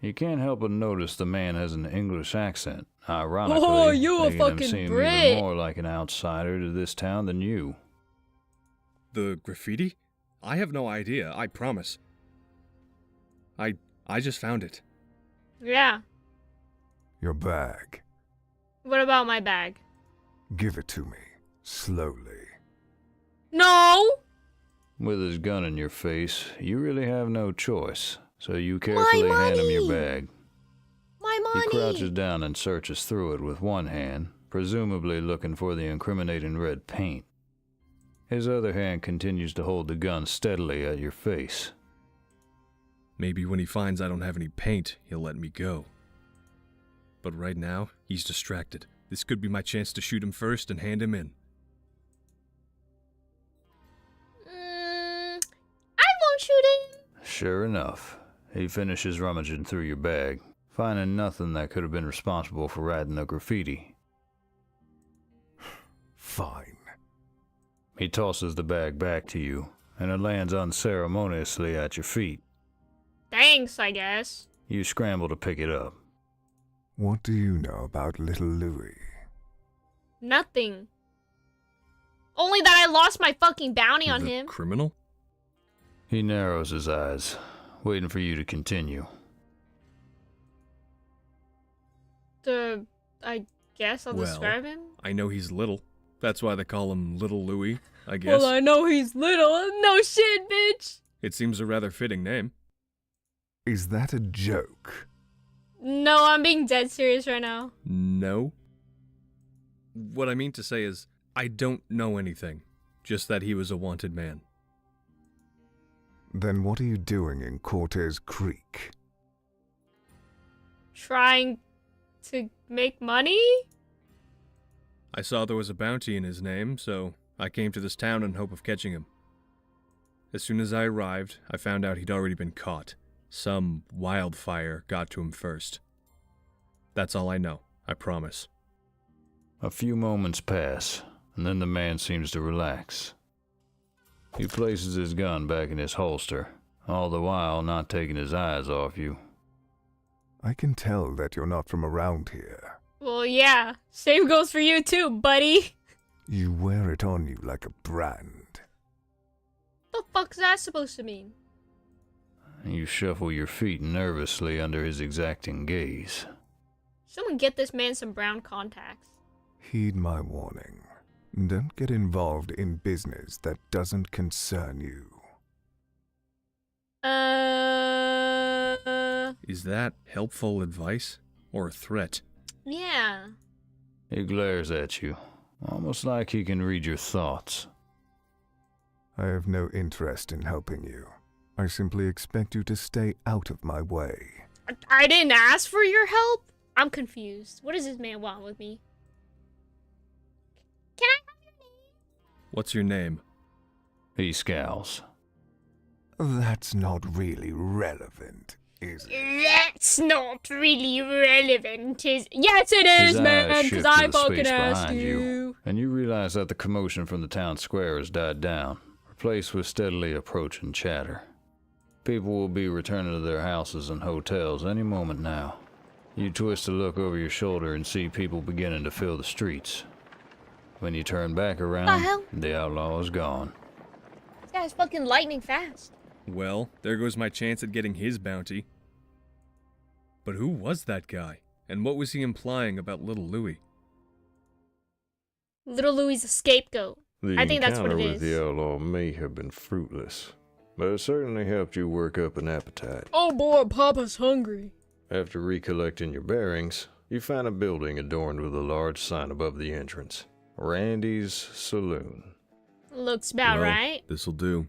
You can't help but notice the man has an English accent, ironically, Oh, you a making him fucking seem Brit. even more like an outsider to this town than you. The graffiti? I have no idea, I promise. I just found it. Yeah. Your bag. What about my bag? Give it to me. Slowly. No! With his gun in your face, you really have no choice, so you carefully hand him your bag. My He money! crouches down and searches through it with one hand, presumably looking for the incriminating red paint. His other hand continues to hold the gun steadily at your face. Maybe when he finds I don't have any paint, he'll let me go. But right now, he's distracted. This could be my chance to shoot him first and hand him in. I won't shoot him. Sure enough, he finishes rummaging through your bag, finding nothing that could have been responsible for writing the graffiti. Fine. He tosses the bag back to you, and it lands unceremoniously at your feet. Thanks, I guess. You scramble to pick it up. What do you know about little Louis? Nothing. Only that I lost my fucking bounty on The him. criminal? He narrows his eyes, waiting for you to continue. I guess I'll describe him. I know he's little. That's why they call him Little Louie, I guess. Well, I know he's little. No shit, bitch. It seems a rather fitting name. Is that a joke? No, I'm being dead serious right now. No. What I mean to say is, I don't know anything. Just that he was a wanted man. Then what are you doing in Cortez Creek? Trying to make money? I saw there was a bounty in his name, so I came to this town in hope of catching him. As soon as I arrived, I found out he'd already been caught. Some wildfire got to him first. That's all I know, I promise. A few moments pass, and then the man seems to relax. He places his gun back in his holster, all the while not taking his eyes off you. I can tell that you're not from around here. Well, yeah. Same goes for you too, buddy. You wear it on you like a brand. The fuck's that supposed to mean? You shuffle your feet nervously under his exacting gaze. Someone get this man some brown contacts. Heed my warning. Don't get involved in business that doesn't concern you. Is that helpful advice or a threat? Yeah. He glares at you, almost like he can read your thoughts. I have no interest in helping you. I simply expect you to stay out of my way. I didn't ask for your help? I'm confused. What does this man want with me? Can I have your name? What's your name? He scowls. That's not really relevant, is it? That's not really relevant, is... Yes, it is, His man, eyes because shift to I the fucking space asked behind you. And you realize that the commotion from the town square has died down, replaced with steadily approaching chatter. People will be returning to their houses and hotels any moment now. You twist to look over your shoulder and see people beginning to fill the streets. When you turn back around, the outlaw is gone. This guy's fucking lightning fast. Well, there goes my chance at getting his bounty. But who was that guy? And what was he implying about Little Louie? Little Louie's a scapegoat. I think that's what it encounter is. with the outlaw may have been fruitless, but it certainly helped you work up an appetite. Oh boy, Papa's hungry. After recollecting your bearings, you find a building adorned with a large sign above the entrance. Randy's Saloon. Looks about right. This'll do.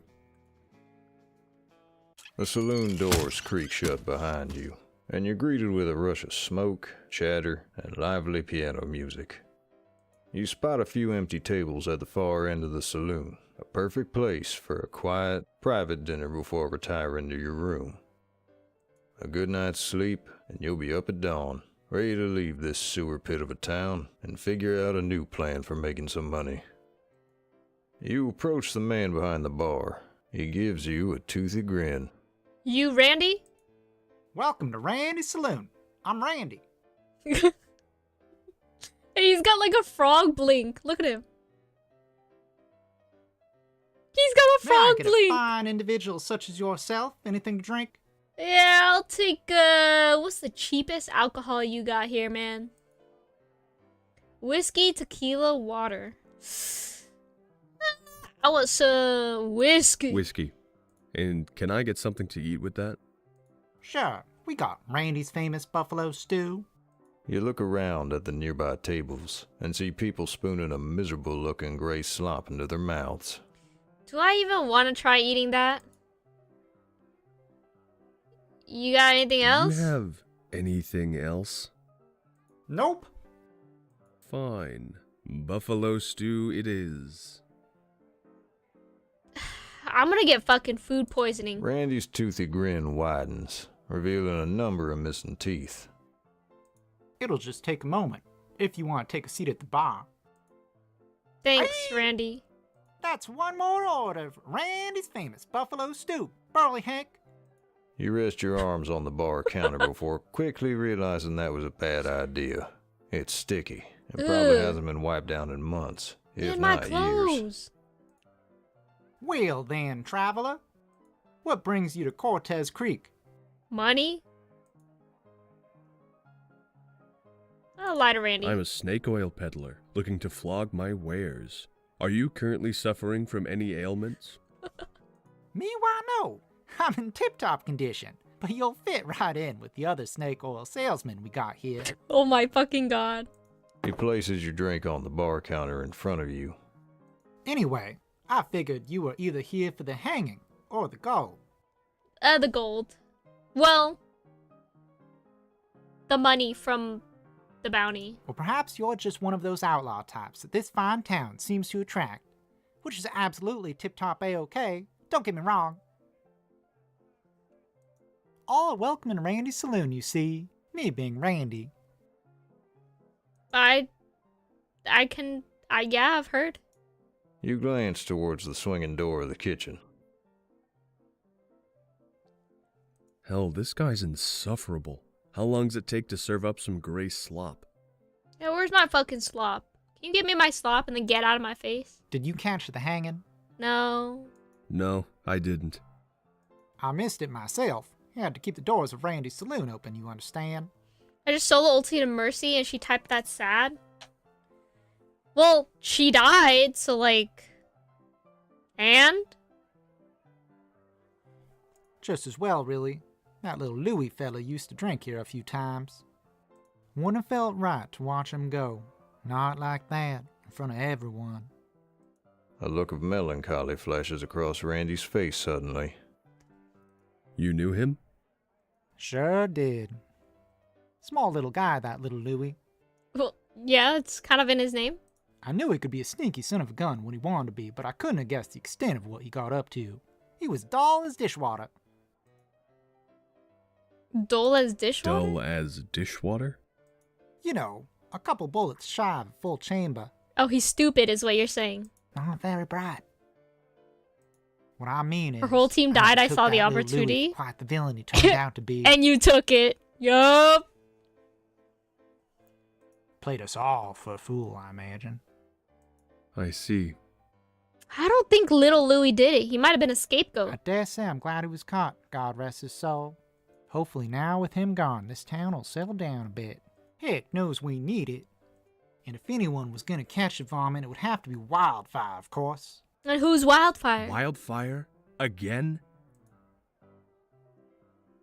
The saloon doors creak shut behind you, and you're greeted with a rush of smoke, chatter, and lively piano music. You spot a few empty tables at the far end of the saloon, a perfect place for a quiet, private dinner before retiring to your room. A good night's sleep, and you'll be up at dawn, ready to leave this sewer pit of a town and figure out a new plan for making some money. You approach the man behind the bar. He gives you a toothy grin. You Randy? Welcome to Randy's Saloon. I'm Randy. He's got like a frog blink. Look at him. He's got a May I frog get blink. a fine individual such as yourself anything to drink? Yeah, I'll take, what's the cheapest alcohol you got here, man? Whiskey, tequila, water. I want some whiskey. Whiskey. And can I get something to eat with that? Sure. We got Randy's famous buffalo stew. You look around at the nearby tables and see people spooning a miserable-looking gray slop into their mouths. Do I even want to try eating that? You got anything else? You have anything else? Nope. Fine. Buffalo stew it is. I'm gonna get fucking food poisoning. Randy's toothy grin widens, revealing a number of missing teeth. It'll just take a moment, if you want to take a seat at the bar. Thanks, Randy. That's one more order of Randy's famous buffalo stew. Burley Hank. You rest your arms on the bar counter before quickly realizing that was a bad idea. It's sticky, and probably hasn't been wiped down in months, if my not years. clothes. Well then, traveler. What brings you to Cortez Creek? Money? I'll lie to Randy. I'm a snake oil peddler, looking to flog my wares. Are you currently suffering from any ailments? Me? Why no. I'm in tip-top condition, but you'll fit right in with the other snake oil salesmen we got here. Oh my fucking god. He places your drink on the bar counter in front of you. Anyway, I figured you were either here for the hanging or the gold. The gold. Well, the money from the bounty. Or perhaps you're just one of those outlaw types that this fine town seems to attract, which is absolutely tip-top A-okay, don't get me wrong. All are welcome in Randy's saloon, you see, me being Randy. Yeah, I've heard. You glance towards the swinging door of the kitchen. Hell, this guy's insufferable. How long does it take to serve up some gray slop? Yeah, where's my fucking slop? Can you give me my slop and then get out of my face? Did you catch the hanging? No. No, I didn't. I missed it myself. You had to keep the doors of Randy's saloon open, you understand? I just solo ulted to Mercy and she typed that sad. Well, she died, so like... And? Just as well, really. That little Louis fella used to drink here a few times. Wouldn't have felt right to watch him go. Not like that, in front of everyone. A look of melancholy flashes across Randy's face suddenly. You knew him? Sure did. Small little guy, that little Louis. Well, yeah, it's kind of in his name. I knew he could be a sneaky son of a gun when he wanted to be, but I couldn't have guessed the extent of what he got up to. He was dull as dishwater. Dull as dishwater? Dull as dishwater? You know, a couple bullets shy of a full chamber. Oh, he's stupid is what you're saying. Not very bright. What I mean is... Her whole team died, I took saw the that little opportunity. Louis, quite the villain he turned out to be. And you took it. Yup. Played us all for a fool, I imagine. I see. I don't think little Louis did it. He might have been a scapegoat. I dare say I'm glad he was caught, God rest his soul. Hopefully now with him gone, this town will settle down a bit. Heck knows we need it. And if anyone was gonna catch the varmint, it would have to be Wildfire, of course. And who's Wildfire? Wildfire? Again?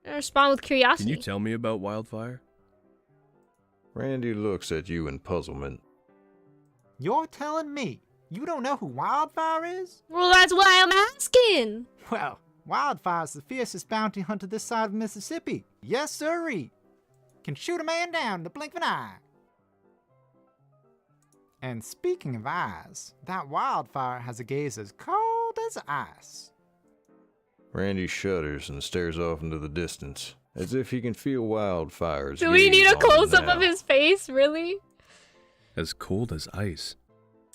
I respond with curiosity. Can you tell me about Wildfire? Randy looks at you in puzzlement. You're telling me you don't know who Wildfire is? Well, that's why I'm asking. Well, Wildfire's the fiercest bounty hunter this side of Mississippi. Yes, sirree. Can shoot a man down in the blink of an eye. And speaking of eyes, that Wildfire has a gaze as cold as ice. Randy shudders and stares off into the distance, as if he can feel Wildfire's Do we gaze need a on him close-up now. of his face? Really? As cold as ice.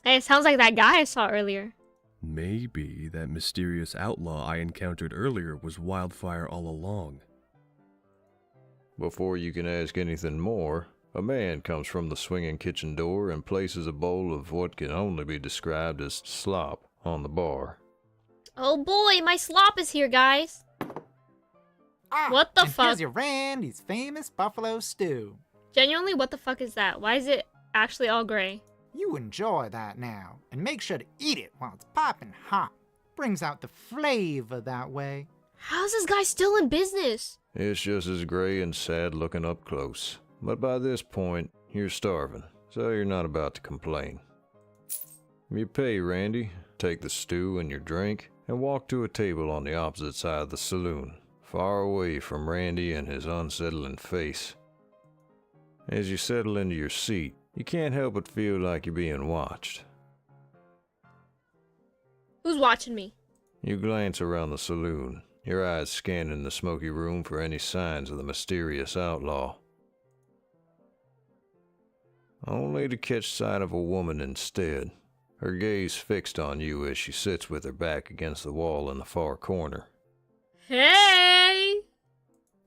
Hey, it sounds like that guy I saw earlier. Maybe that mysterious outlaw I encountered earlier was Wildfire all along. Before you can ask anything more, a man comes from the swinging kitchen door and places a bowl of what can only be described as slop on the bar. Oh boy, my slop is here, guys. What the and fuck? Here's your Randy's famous buffalo stew. Genuinely, what the fuck is that? Why is it actually all gray? You enjoy that now, and make sure to eat it while it's piping hot. Brings out the flavor that way. How's this guy still in business? It's just as gray and sad looking up close, but by this point, you're starving, so you're not about to complain. You pay Randy, take the stew and your drink, and walk to a table on the opposite side of the saloon, far away from Randy and his unsettling face. As you settle into your seat, you can't help but feel like you're being watched. Who's watching me? You glance around the saloon, your eyes scanning the smoky room for any signs of the mysterious outlaw. Only to catch sight of a woman instead, her gaze fixed on you as she sits with her back against the wall in the far corner. Hey!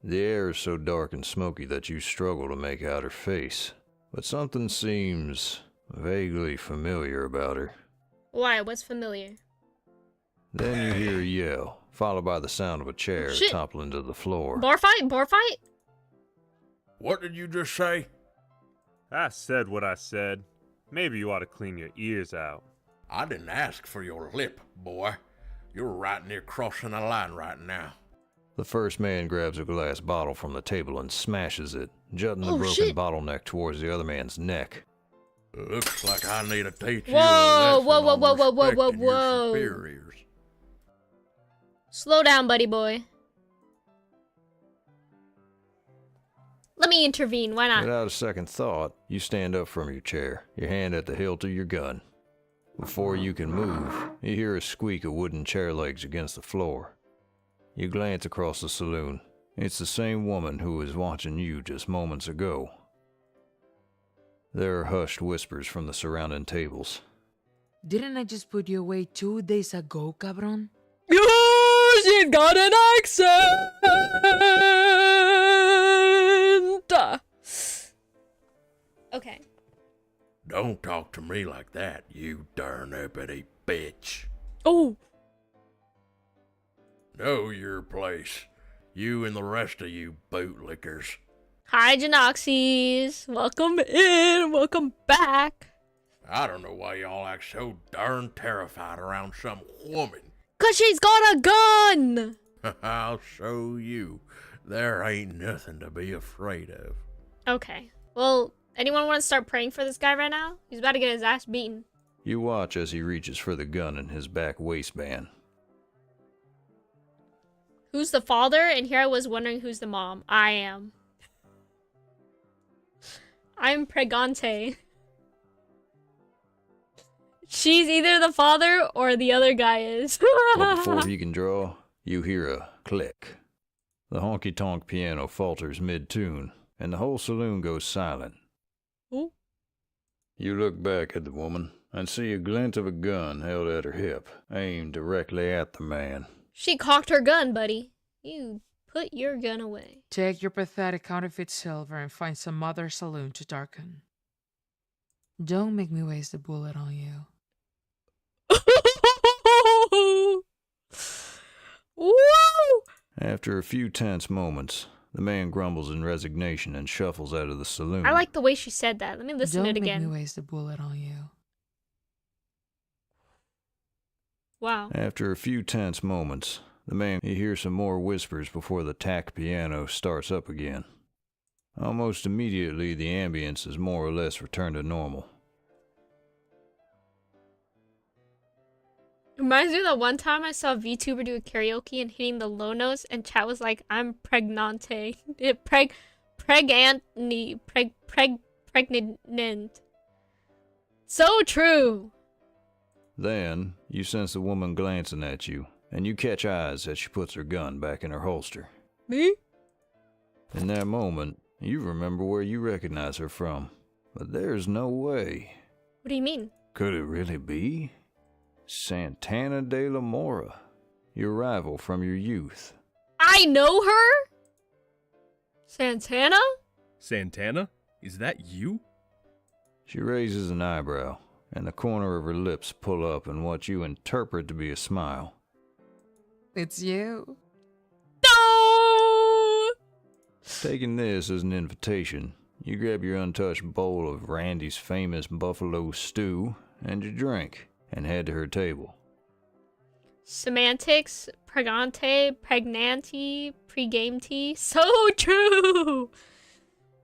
The air is so dark and smoky that you struggle to make out her face, but something seems vaguely familiar about her. Why? What's familiar? Then you hear a yell followed by the sound of a chair Shit. toppling to the floor. Bar fight? Bar fight? What did you just say? I said what I said. Maybe you ought to clean your ears out. I didn't ask for your lip, boy. You're right near crossing a line right now. The first man grabs a glass bottle from the table and smashes it, jutting the Oh, broken shit. bottleneck towards the other man's neck. Looks like I need to teach you Whoa, a lesson whoa, whoa, on whoa, whoa, whoa, respecting your whoa. superiors. Slow down, buddy boy. Let me intervene, why not? Without a second thought, you stand up from your chair, your hand at the hilt of your gun. Before you can move, you hear a squeak of wooden chair legs against the floor. You glance across the saloon. It's the same woman who was watching you just moments ago. There are hushed whispers from the surrounding tables. Didn't I just put you away 2 days ago, cabron? Oh, she's got an accent! Okay. Don't talk to me like that, you darn uppity bitch. Oh! Know your place. You and the rest of you bootlickers. Hi, Genoxies. Welcome in. Welcome back. I don't know why y'all act so darn terrified around some woman. 'Cause she's got a gun! I'll show you. There ain't nothing to be afraid of. Okay. Well, anyone want to start praying for this guy right now? He's about to get his ass beaten. You watch as he reaches for the gun in his back waistband. Who's the father? And here I was wondering who's the mom. I am. I'm pregante. She's either the father or the other guy is. But before he can draw, you hear a click. The honky-tonk piano falters mid-tune, and the whole saloon goes silent. Ooh. You look back at the woman and see a glint of a gun held at her hip, aimed directly at the man. She cocked her gun, buddy. You put your gun away. Take your pathetic counterfeit silver and find some other saloon to darken. Don't make me waste a bullet on you. Woo! After a few tense moments, the man grumbles in resignation and shuffles out of the saloon. I like the way she said that. Let me listen to it Don't again. make me waste a bullet on you. Wow. After a few tense moments, the man he hears some more whispers before the tack piano starts up again. Almost immediately, the ambience is more or less returned to normal. Reminds me of that one time I saw a VTuber do a karaoke and hitting the low notes, and chat was like, "I'm pregnante." Pregnant. So true. Then, you sense the woman glancing at you, and you catch eyes as she puts her gun back in her holster. Me? In that moment, you remember where you recognize her from, but there's no way. What do you mean? Could it really be? Santana de la Mora, your rival from your youth. I know her? Santana? Santana? Is that you? She raises an eyebrow, and the corner of her lips pull up in what you interpret to be a smile. It's you. No! Taking this as an invitation, you grab your untouched bowl of Randy's famous buffalo stew and your drink, and head to her table. Semantics, pregante, pregnanti, pregame tea. So true!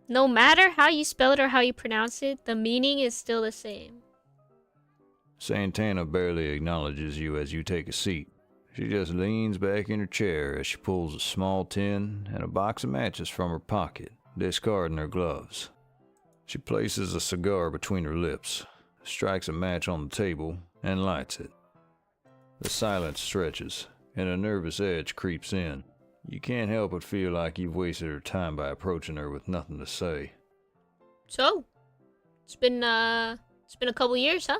No matter how you spell it or how you pronounce it, the meaning is still the same. Santana barely acknowledges you as you take a seat. She just leans back in her chair as she pulls a small tin and a box of matches from her pocket, discarding her gloves. She places a cigar between her lips, strikes a match on the table, and lights it. The silence stretches, and a nervous edge creeps in. You can't help but feel like you've wasted her time by approaching her with nothing to say. So, it's been a couple years, huh?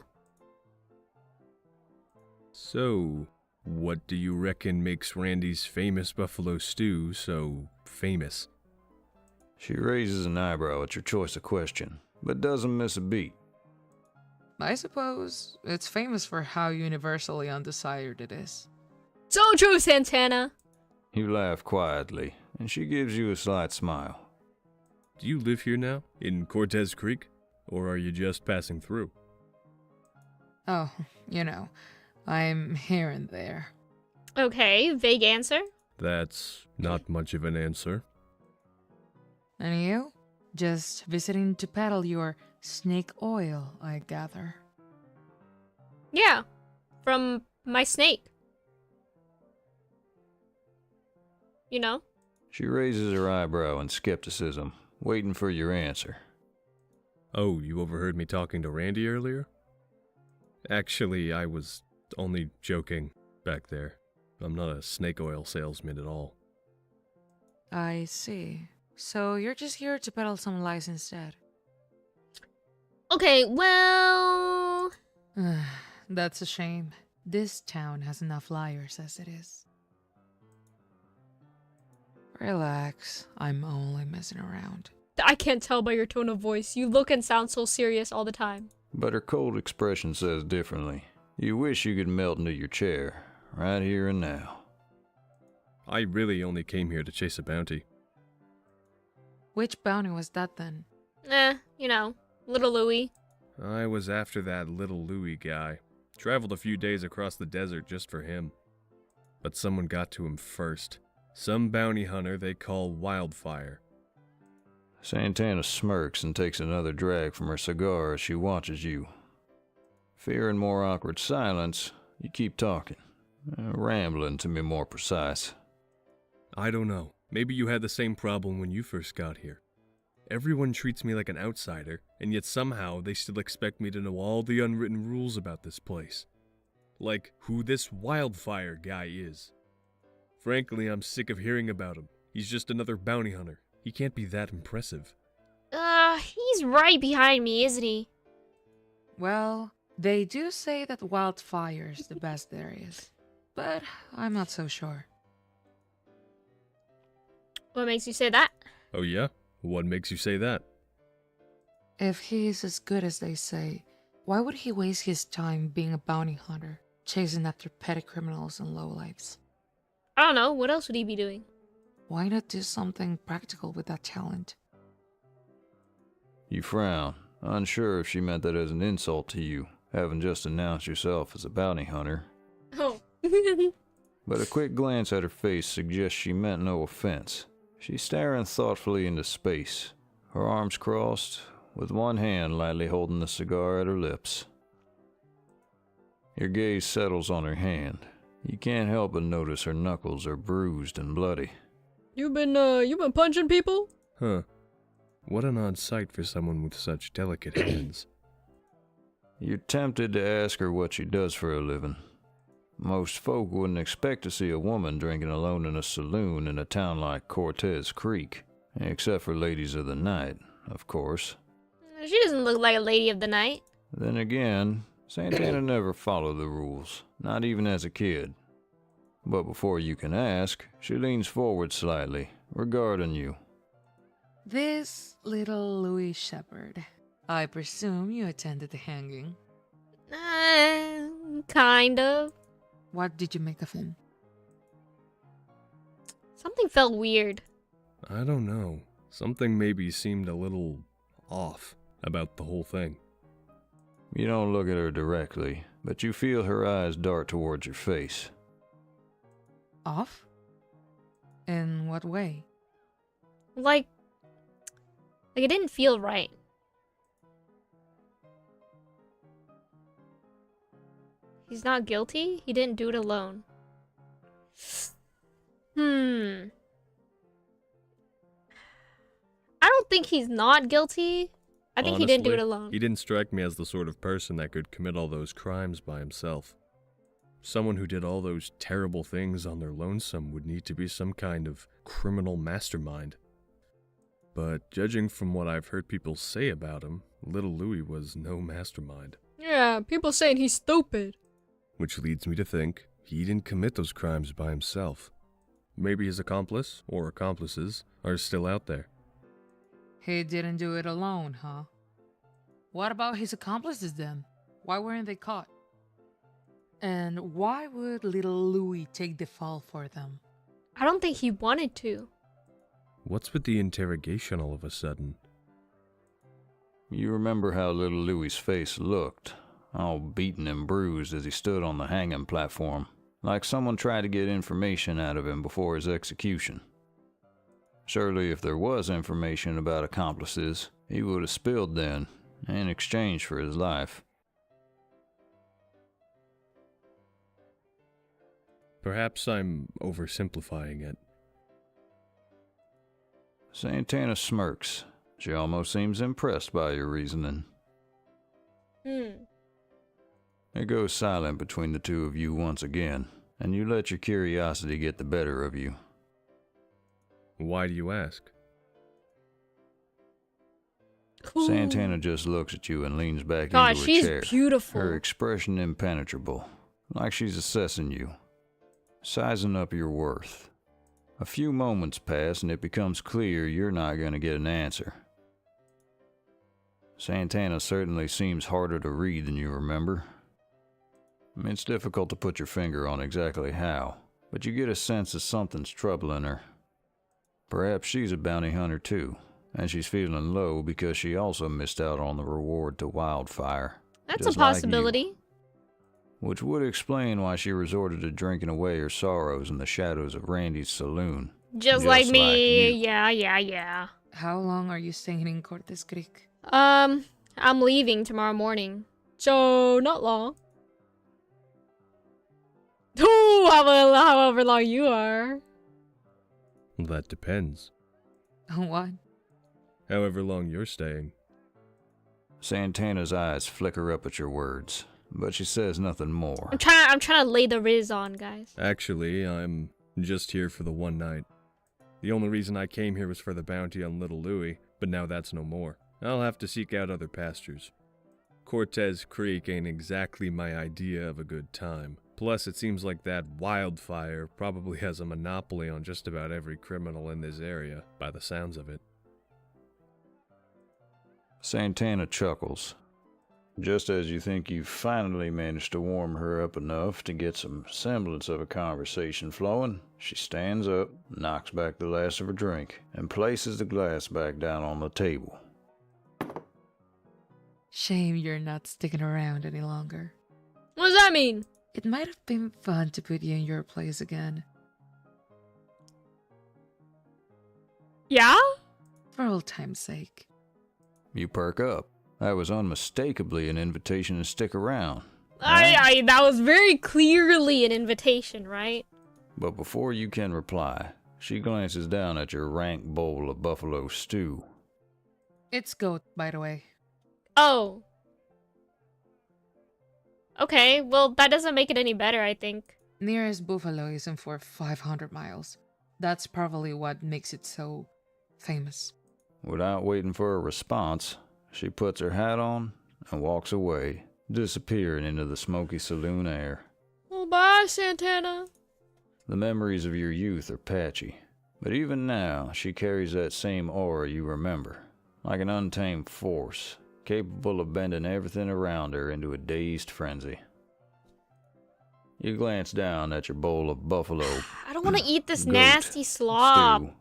So, what do you reckon makes Randy's famous buffalo stew so famous? She raises an eyebrow at your choice of question, but doesn't miss a beat. I suppose it's famous for how universally undesired it is. So true, Santana. You laugh quietly, and she gives you a slight smile. Do you live here now, in Cortez Creek? Or are you just passing through? Oh, I'm here and there. Okay, vague answer. That's not much of an answer. And you? Just visiting to peddle your snake oil, I gather. Yeah, from my snake. You know? She raises her eyebrow in skepticism, waiting for your answer. Oh, you overheard me talking to Randy earlier? Actually, I was only joking back there. I'm not a snake oil salesman at all. I see. So you're just here to peddle some lies instead. Okay, well... That's a shame. This town has enough liars as it is. Relax. I'm only messing around. I can't tell by your tone of voice. You look and sound so serious all the time. But her cold expression says differently. You wish you could melt into your chair, right here and now. I really only came here to chase a bounty. Which bounty was that then? Little Louie. I was after that little Louie guy. Traveled a few days across the desert just for him. But someone got to him first. Some bounty hunter they call Wildfire. Santana smirks and takes another drag from her cigar as she watches you. Fearing more awkward silence, you keep talking. Rambling, to be more precise. I don't know. Maybe you had the same problem when you first got here. Everyone treats me like an outsider, and yet somehow they still expect me to know all the unwritten rules about this place. Like who this Wildfire guy is. Frankly, I'm sick of hearing about him. He's just another bounty hunter. He can't be that impressive. He's right behind me, isn't he? Well, they do say that Wildfire's the best there is. But I'm not so sure. What makes you say that? Oh yeah? What makes you say that? If he's as good as they say, why would he waste his time being a bounty hunter, chasing after petty criminals and lowlifes? I don't know. What else would he be doing? Why not do something practical with that talent? You frown, unsure if she meant that as an insult to you, having just announced yourself as a bounty hunter. Oh. But a quick glance at her face suggests she meant no offense. She's staring thoughtfully into space, her arms crossed, with one hand lightly holding the cigar at her lips. Your gaze settles on her hand. You can't help but notice her knuckles are bruised and bloody. You been punching people? Huh. What an odd sight for someone with such delicate hands. You're tempted to ask her what she does for a living. Most folk wouldn't expect to see a woman drinking alone in a saloon in a town like Cortez Creek, except for ladies of the night, of course. She doesn't look like a lady of the night. Then again, Santana never followed the rules, not even as a kid. But before you can ask, she leans forward slightly, regarding you. This little Louis Shepherd. I presume you attended the hanging. Kind of. What did you make of him? Something felt weird. I don't know. Something maybe seemed a little off about the whole thing. You don't look at her directly, but you feel her eyes dart towards your face. Off? In what way? Like it didn't feel right. He's not guilty? He didn't do it alone. I don't think he's not guilty. I think he didn't do it alone. He didn't strike me as the sort of person that could commit all those crimes by himself. Someone who did all those terrible things on their lonesome would need to be some kind of criminal mastermind. But judging from what I've heard people say about him, little Louis was no mastermind. Yeah, people saying he's stupid. Which leads me to think he didn't commit those crimes by himself. Maybe his accomplice, or accomplices, are still out there. He didn't do it alone, huh? What about his accomplices then? Why weren't they caught? And why would little Louis take the fall for them? I don't think he wanted to. What's with the interrogation all of a sudden? You remember how little Louis's face looked, all beaten and bruised as he stood on the hanging platform, like someone tried to get information out of him before his execution. Surely if there was information about accomplices, he would have spilled then, in exchange for his life. Perhaps I'm oversimplifying it. Santana smirks. She almost seems impressed by your reasoning. It goes silent between the two of you once again, and you let your curiosity get the better of you. Why do you ask? Santana just looks at you and leans back God, into her she's chair. beautiful. Her expression impenetrable, like she's assessing you, sizing up your worth. A few moments pass and it becomes clear you're not going to get an answer. Santana certainly seems harder to read than you remember. It's difficult to put your finger on exactly how, but you get a sense that something's troubling her. Perhaps she's a bounty hunter too, and she's feeling low because she also missed out on the reward to Wildfire. That's just a like possibility. you. Which would explain why she resorted to drinking away her sorrows in the shadows of Randy's saloon. Just like me. you. Yeah. How long are you staying in Cortez Creek? I'm leaving tomorrow morning. So, not long. Ooh, however long you are. That depends. What? However long you're staying. Santana's eyes flicker up at your words, but she says nothing more. I'm trying to lay the riz on, guys. Actually, I'm just here for the one night. The only reason I came here was for the bounty on Little Louie, but now that's no more. I'll have to seek out other pastures. Cortez Creek ain't exactly my idea of a good time. Plus, it seems like that Wildfire probably has a monopoly on just about every criminal in this area, by the sounds of it. Santana chuckles. Just as you think you've finally managed to warm her up enough to get some semblance of a conversation flowing, she stands up, knocks back the last of her drink, and places the glass back down on the table. Shame you're not sticking around any longer. What does that mean? It might have been fun to put you in your place again. Yeah? For old time's sake. You perk up. That was unmistakably an invitation to stick around. That was very clearly an invitation, right? But before you can reply, she glances down at your rank bowl of buffalo stew. It's goat, by the way. Oh. Okay, well, that doesn't make it any better, I think. Nearest buffalo isn't for 500 miles. That's probably what makes it so famous. Without waiting for a response, she puts her hat on and walks away, disappearing into the smoky saloon air. Well, bye, Santana. The memories of your youth are patchy, but even now she carries that same aura you remember, like an untamed force, capable of bending everything around her into a dazed frenzy. You glance down at your bowl of buffalo. I don't want to eat this goat nasty slop. stew.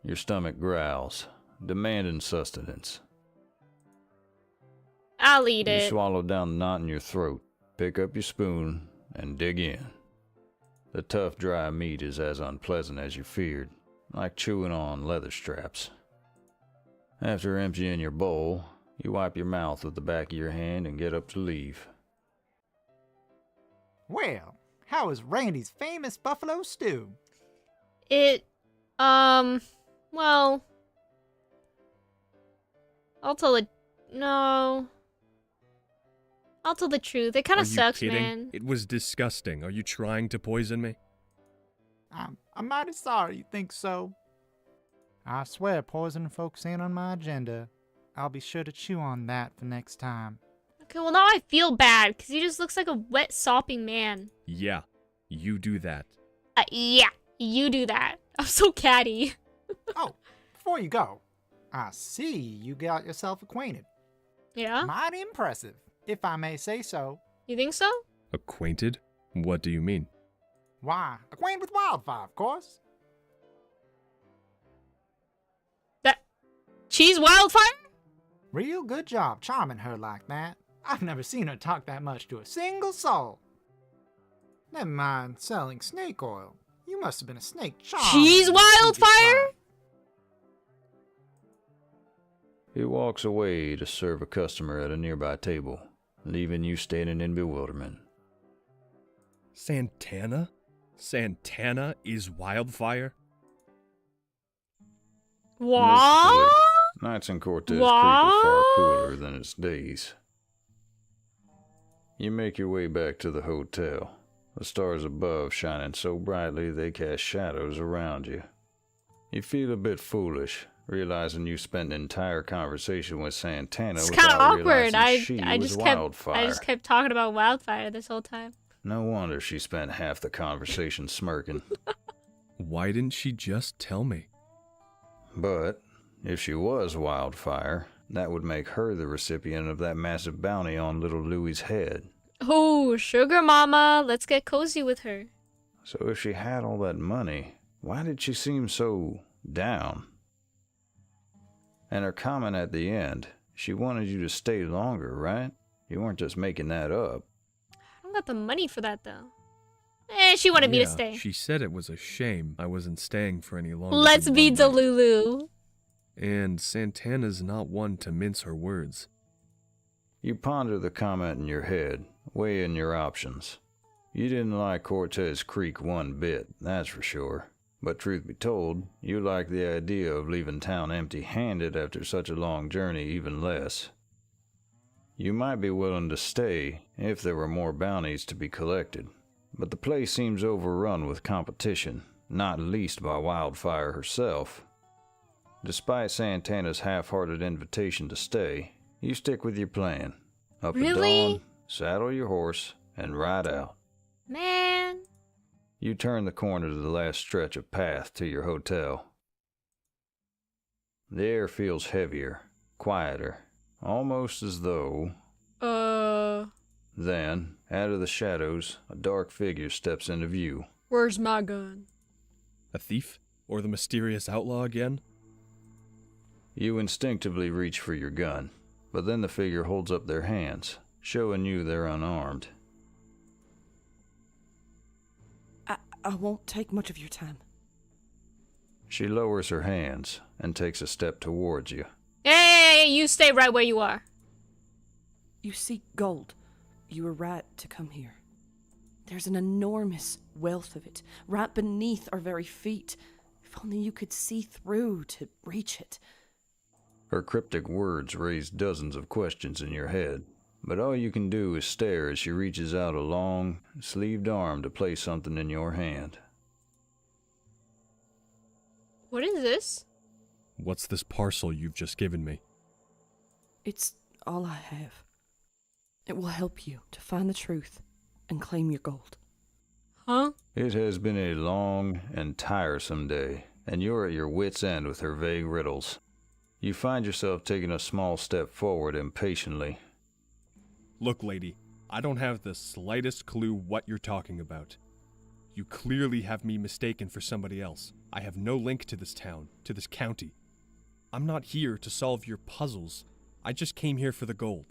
Your stomach growls, demanding sustenance. I'll eat You it. swallow down the knot in your throat, pick up your spoon, and dig in. The tough, dry meat is as unpleasant as you feared, like chewing on leather straps. After emptying your bowl, you wipe your mouth with the back of your hand and get up to leave. Well, how is Randy's famous buffalo stew? Well, I'll tell the truth. It kind of sucks, Are you kidding? man. It was disgusting. Are you trying to poison me? I'm mighty sorry you think so. I swear poisoning folks ain't on my agenda. I'll be sure to chew on that for next time. Okay, well now I feel bad, because he just looks like a wet, sopping man. Yeah, you do that. Yeah, you do that. I'm so catty. Oh, before you go, I see you got yourself acquainted. Yeah? Mighty impressive, if I may say so. You think so? Acquainted? What do you mean? Why, acquainted with Wildfire, of course. She's Wildfire? Real good job charming her like that. I've never seen her talk that much to a single soul. Never mind selling snake oil. You must have been a snake charmer. She's Wildfire? He walks away to serve a customer at a nearby table, leaving you standing in bewilderment. Santana? Santana is Wildfire? What? Nights in Cortez Creek are far cooler than its days. You make your way back to the hotel, the stars above shining so brightly they cast shadows around you. You feel a bit foolish, realizing you spent an entire conversation with Santana It's kind of awkward. I just kept talking about Wildfire this whole time. No wonder she spent half the conversation smirking. Why didn't she just tell me? But if she was Wildfire, that would make her the recipient of that massive bounty on little Louie's head. Oh, sugar mama, let's get cozy with her. So if she had all that money, why did she seem so down? And her comment at the end, she wanted you to stay longer, right? You weren't just making that up. I don't got the money for that, though. She wanted me to stay. She said it was a shame I wasn't staying for any longer. Let's be Delulu. And Santana's not one to mince her words. You ponder the comment in your head, weighing your options. You didn't like Cortez Creek one bit, that's for sure. But truth be told, you like the idea of leaving town empty-handed after such a long journey even less. You might be willing to stay if there were more bounties to be collected, but the place seems overrun with competition, not least by Wildfire herself. Despite Santana's half-hearted invitation to stay, you stick with your plan. Up at dawn, saddle your horse, and ride out. Man. You turn the corner to the last stretch of path to your hotel. The air feels heavier, quieter, almost as though... Then, out of the shadows, a dark figure steps into view. Where's my gun? A thief? Or the mysterious outlaw again? You instinctively reach for your gun, but then the figure holds up their hands, showing you they're unarmed. I won't take much of your time. She lowers her hands and takes a step towards you. Hey, you stay right where you are. You seek gold. You were right to come here. There's an enormous wealth of it, right beneath our very feet. If only you could see through to reach it. Her cryptic words raise dozens of questions in your head, but all you can do is stare as she reaches out a long, sleeved arm to place something in your hand. What is this? What's this parcel you've just given me? It's all I have. It will help you to find the truth and claim your gold. Huh? It has been a long and tiresome day, and you're at your wit's end with her vague riddles. You find yourself taking a small step forward impatiently. Look, lady, I don't have the slightest clue what you're talking about. You clearly have me mistaken for somebody else. I have no link to this town, to this county. I'm not here to solve your puzzles. I just came here for the gold.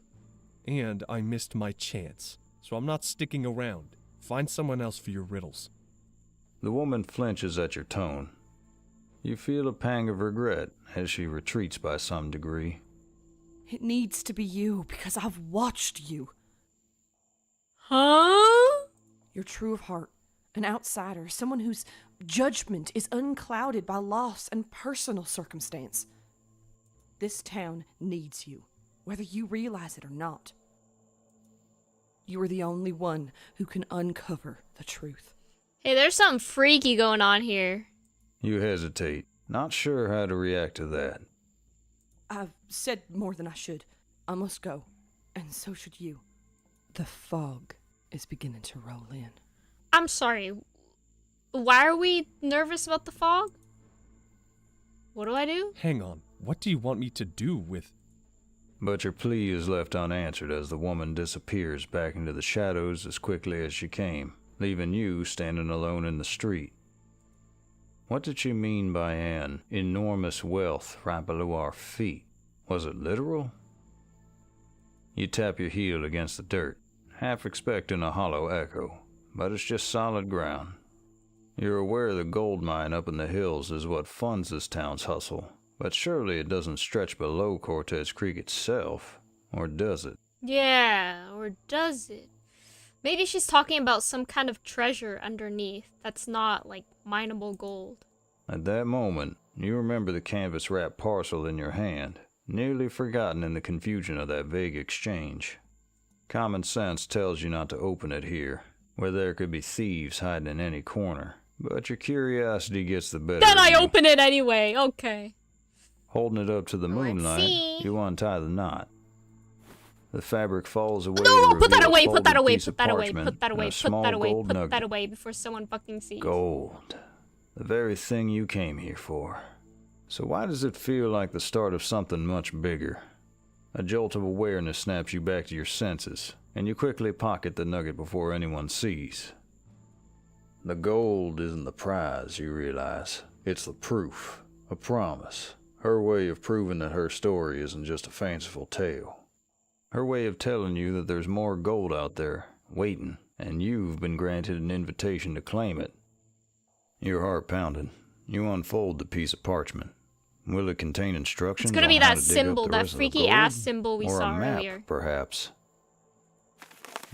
And I missed my chance, so I'm not sticking around. Find someone else for your riddles. The woman flinches at your tone. You feel a pang of regret as she retreats by some degree. It needs to be you, because I've watched you. Huh? You're true of heart, an outsider, someone whose judgment is unclouded by loss and personal circumstance. This town needs you, whether you realize it or not. You are the only one who can uncover the truth. Hey, there's something freaky going on here. You hesitate, not sure how to react to that. I've said more than I should. I must go, and so should you. The fog is beginning to roll in. I'm sorry. Why are we nervous about the fog? What do I do? Hang on. What do you want me to do with... But your plea is left unanswered as the woman disappears back into the shadows as quickly as she came, leaving you standing alone in the street. What did she mean by an enormous wealth right below our feet? Was it literal? You tap your heel against the dirt, half expecting a hollow echo, but it's just solid ground. You're aware the gold mine up in the hills is what funds this town's hustle, but surely it doesn't stretch below Cortez Creek itself, or does it? Yeah, or does it? Maybe she's talking about some kind of treasure underneath that's not, like, mineable gold. At that moment, you remember the canvas-wrapped parcel in your hand, nearly forgotten in the confusion of that vague exchange. Common sense tells you not to open it here, where there could be thieves hiding in any corner, but your curiosity gets the better Then of I you. open it anyway, okay. Holding it up to the moonlight, see. you untie the knot. The fabric falls away No, to put that reveal a away, put that folded away, piece of put that away, parchment put that and away, a put small that away, gold put nugget. that away before someone fucking sees. Gold. The very thing you came here for. So why does it feel like the start of something much bigger? A jolt of awareness snaps you back to your senses, and you quickly pocket the nugget before anyone sees. The gold isn't the prize, you realize. It's the proof, a promise. Her way of proving that her story isn't just a fanciful tale. Her way of telling you that there's more gold out there, waiting, and you've been granted an invitation to claim it. Your heart pounding, you unfold the piece of parchment. Will it contain instructions? It's gonna be on how that to dig up symbol, the that rest of the freaky gold? ass symbol we Or saw a map, earlier. perhaps.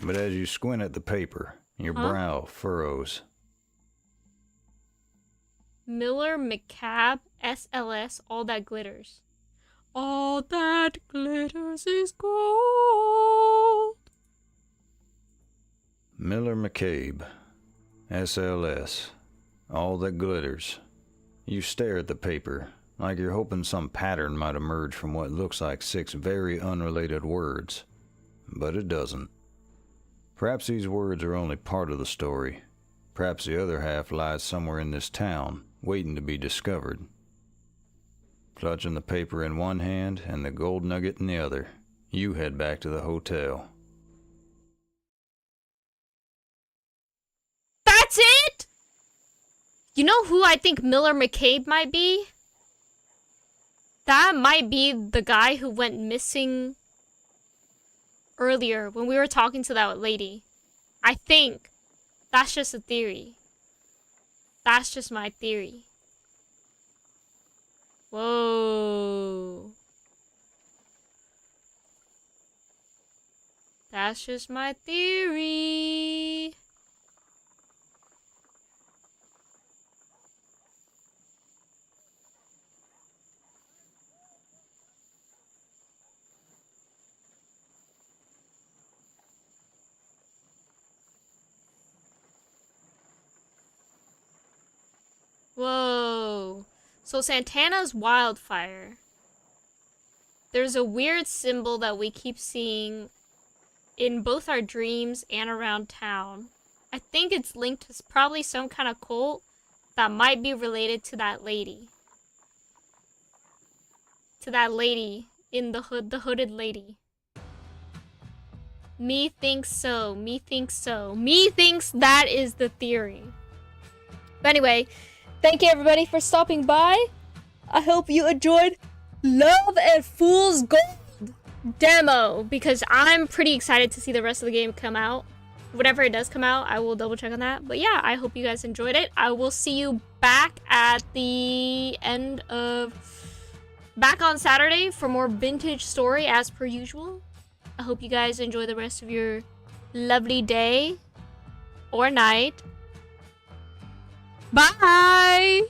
But as you squint at the paper, your brow furrows. Miller McCabe SLS, all that glitters. All that glitters is gold. Miller McCabe, SLS, all that glitters. You stare at the paper, like you're hoping some pattern might emerge from what looks like 6 very unrelated words. But it doesn't. Perhaps these words are only part of the story. Perhaps the other half lies somewhere in this town, waiting to be discovered. Clutching the paper in one hand and the gold nugget in the other, you head back to the hotel. That's it? You know who I think Miller McCabe might be? That might be the guy who went missing earlier when we were talking to that lady. I think. That's just a theory. That's just my theory. Whoa. That's just my theory. Whoa. So Santana's wildfire. There's a weird symbol that we keep seeing in both our dreams and around town. I think it's linked to probably some kind of cult that might be related to that lady. To that lady in the hood, the hooded lady. Me thinks so. Me thinks so. Me thinks that is the theory. But anyway, thank you everybody for stopping by. I hope you enjoyed Love and Fool's Gold demo, because I'm pretty excited to see the rest of the game come out. Whenever it does come out, I will double check on that. But yeah, I hope you guys enjoyed it. I will see you back at the end of... back on Saturday for more vintage story as per usual. I hope you guys enjoy the rest of your lovely day or night. Bye!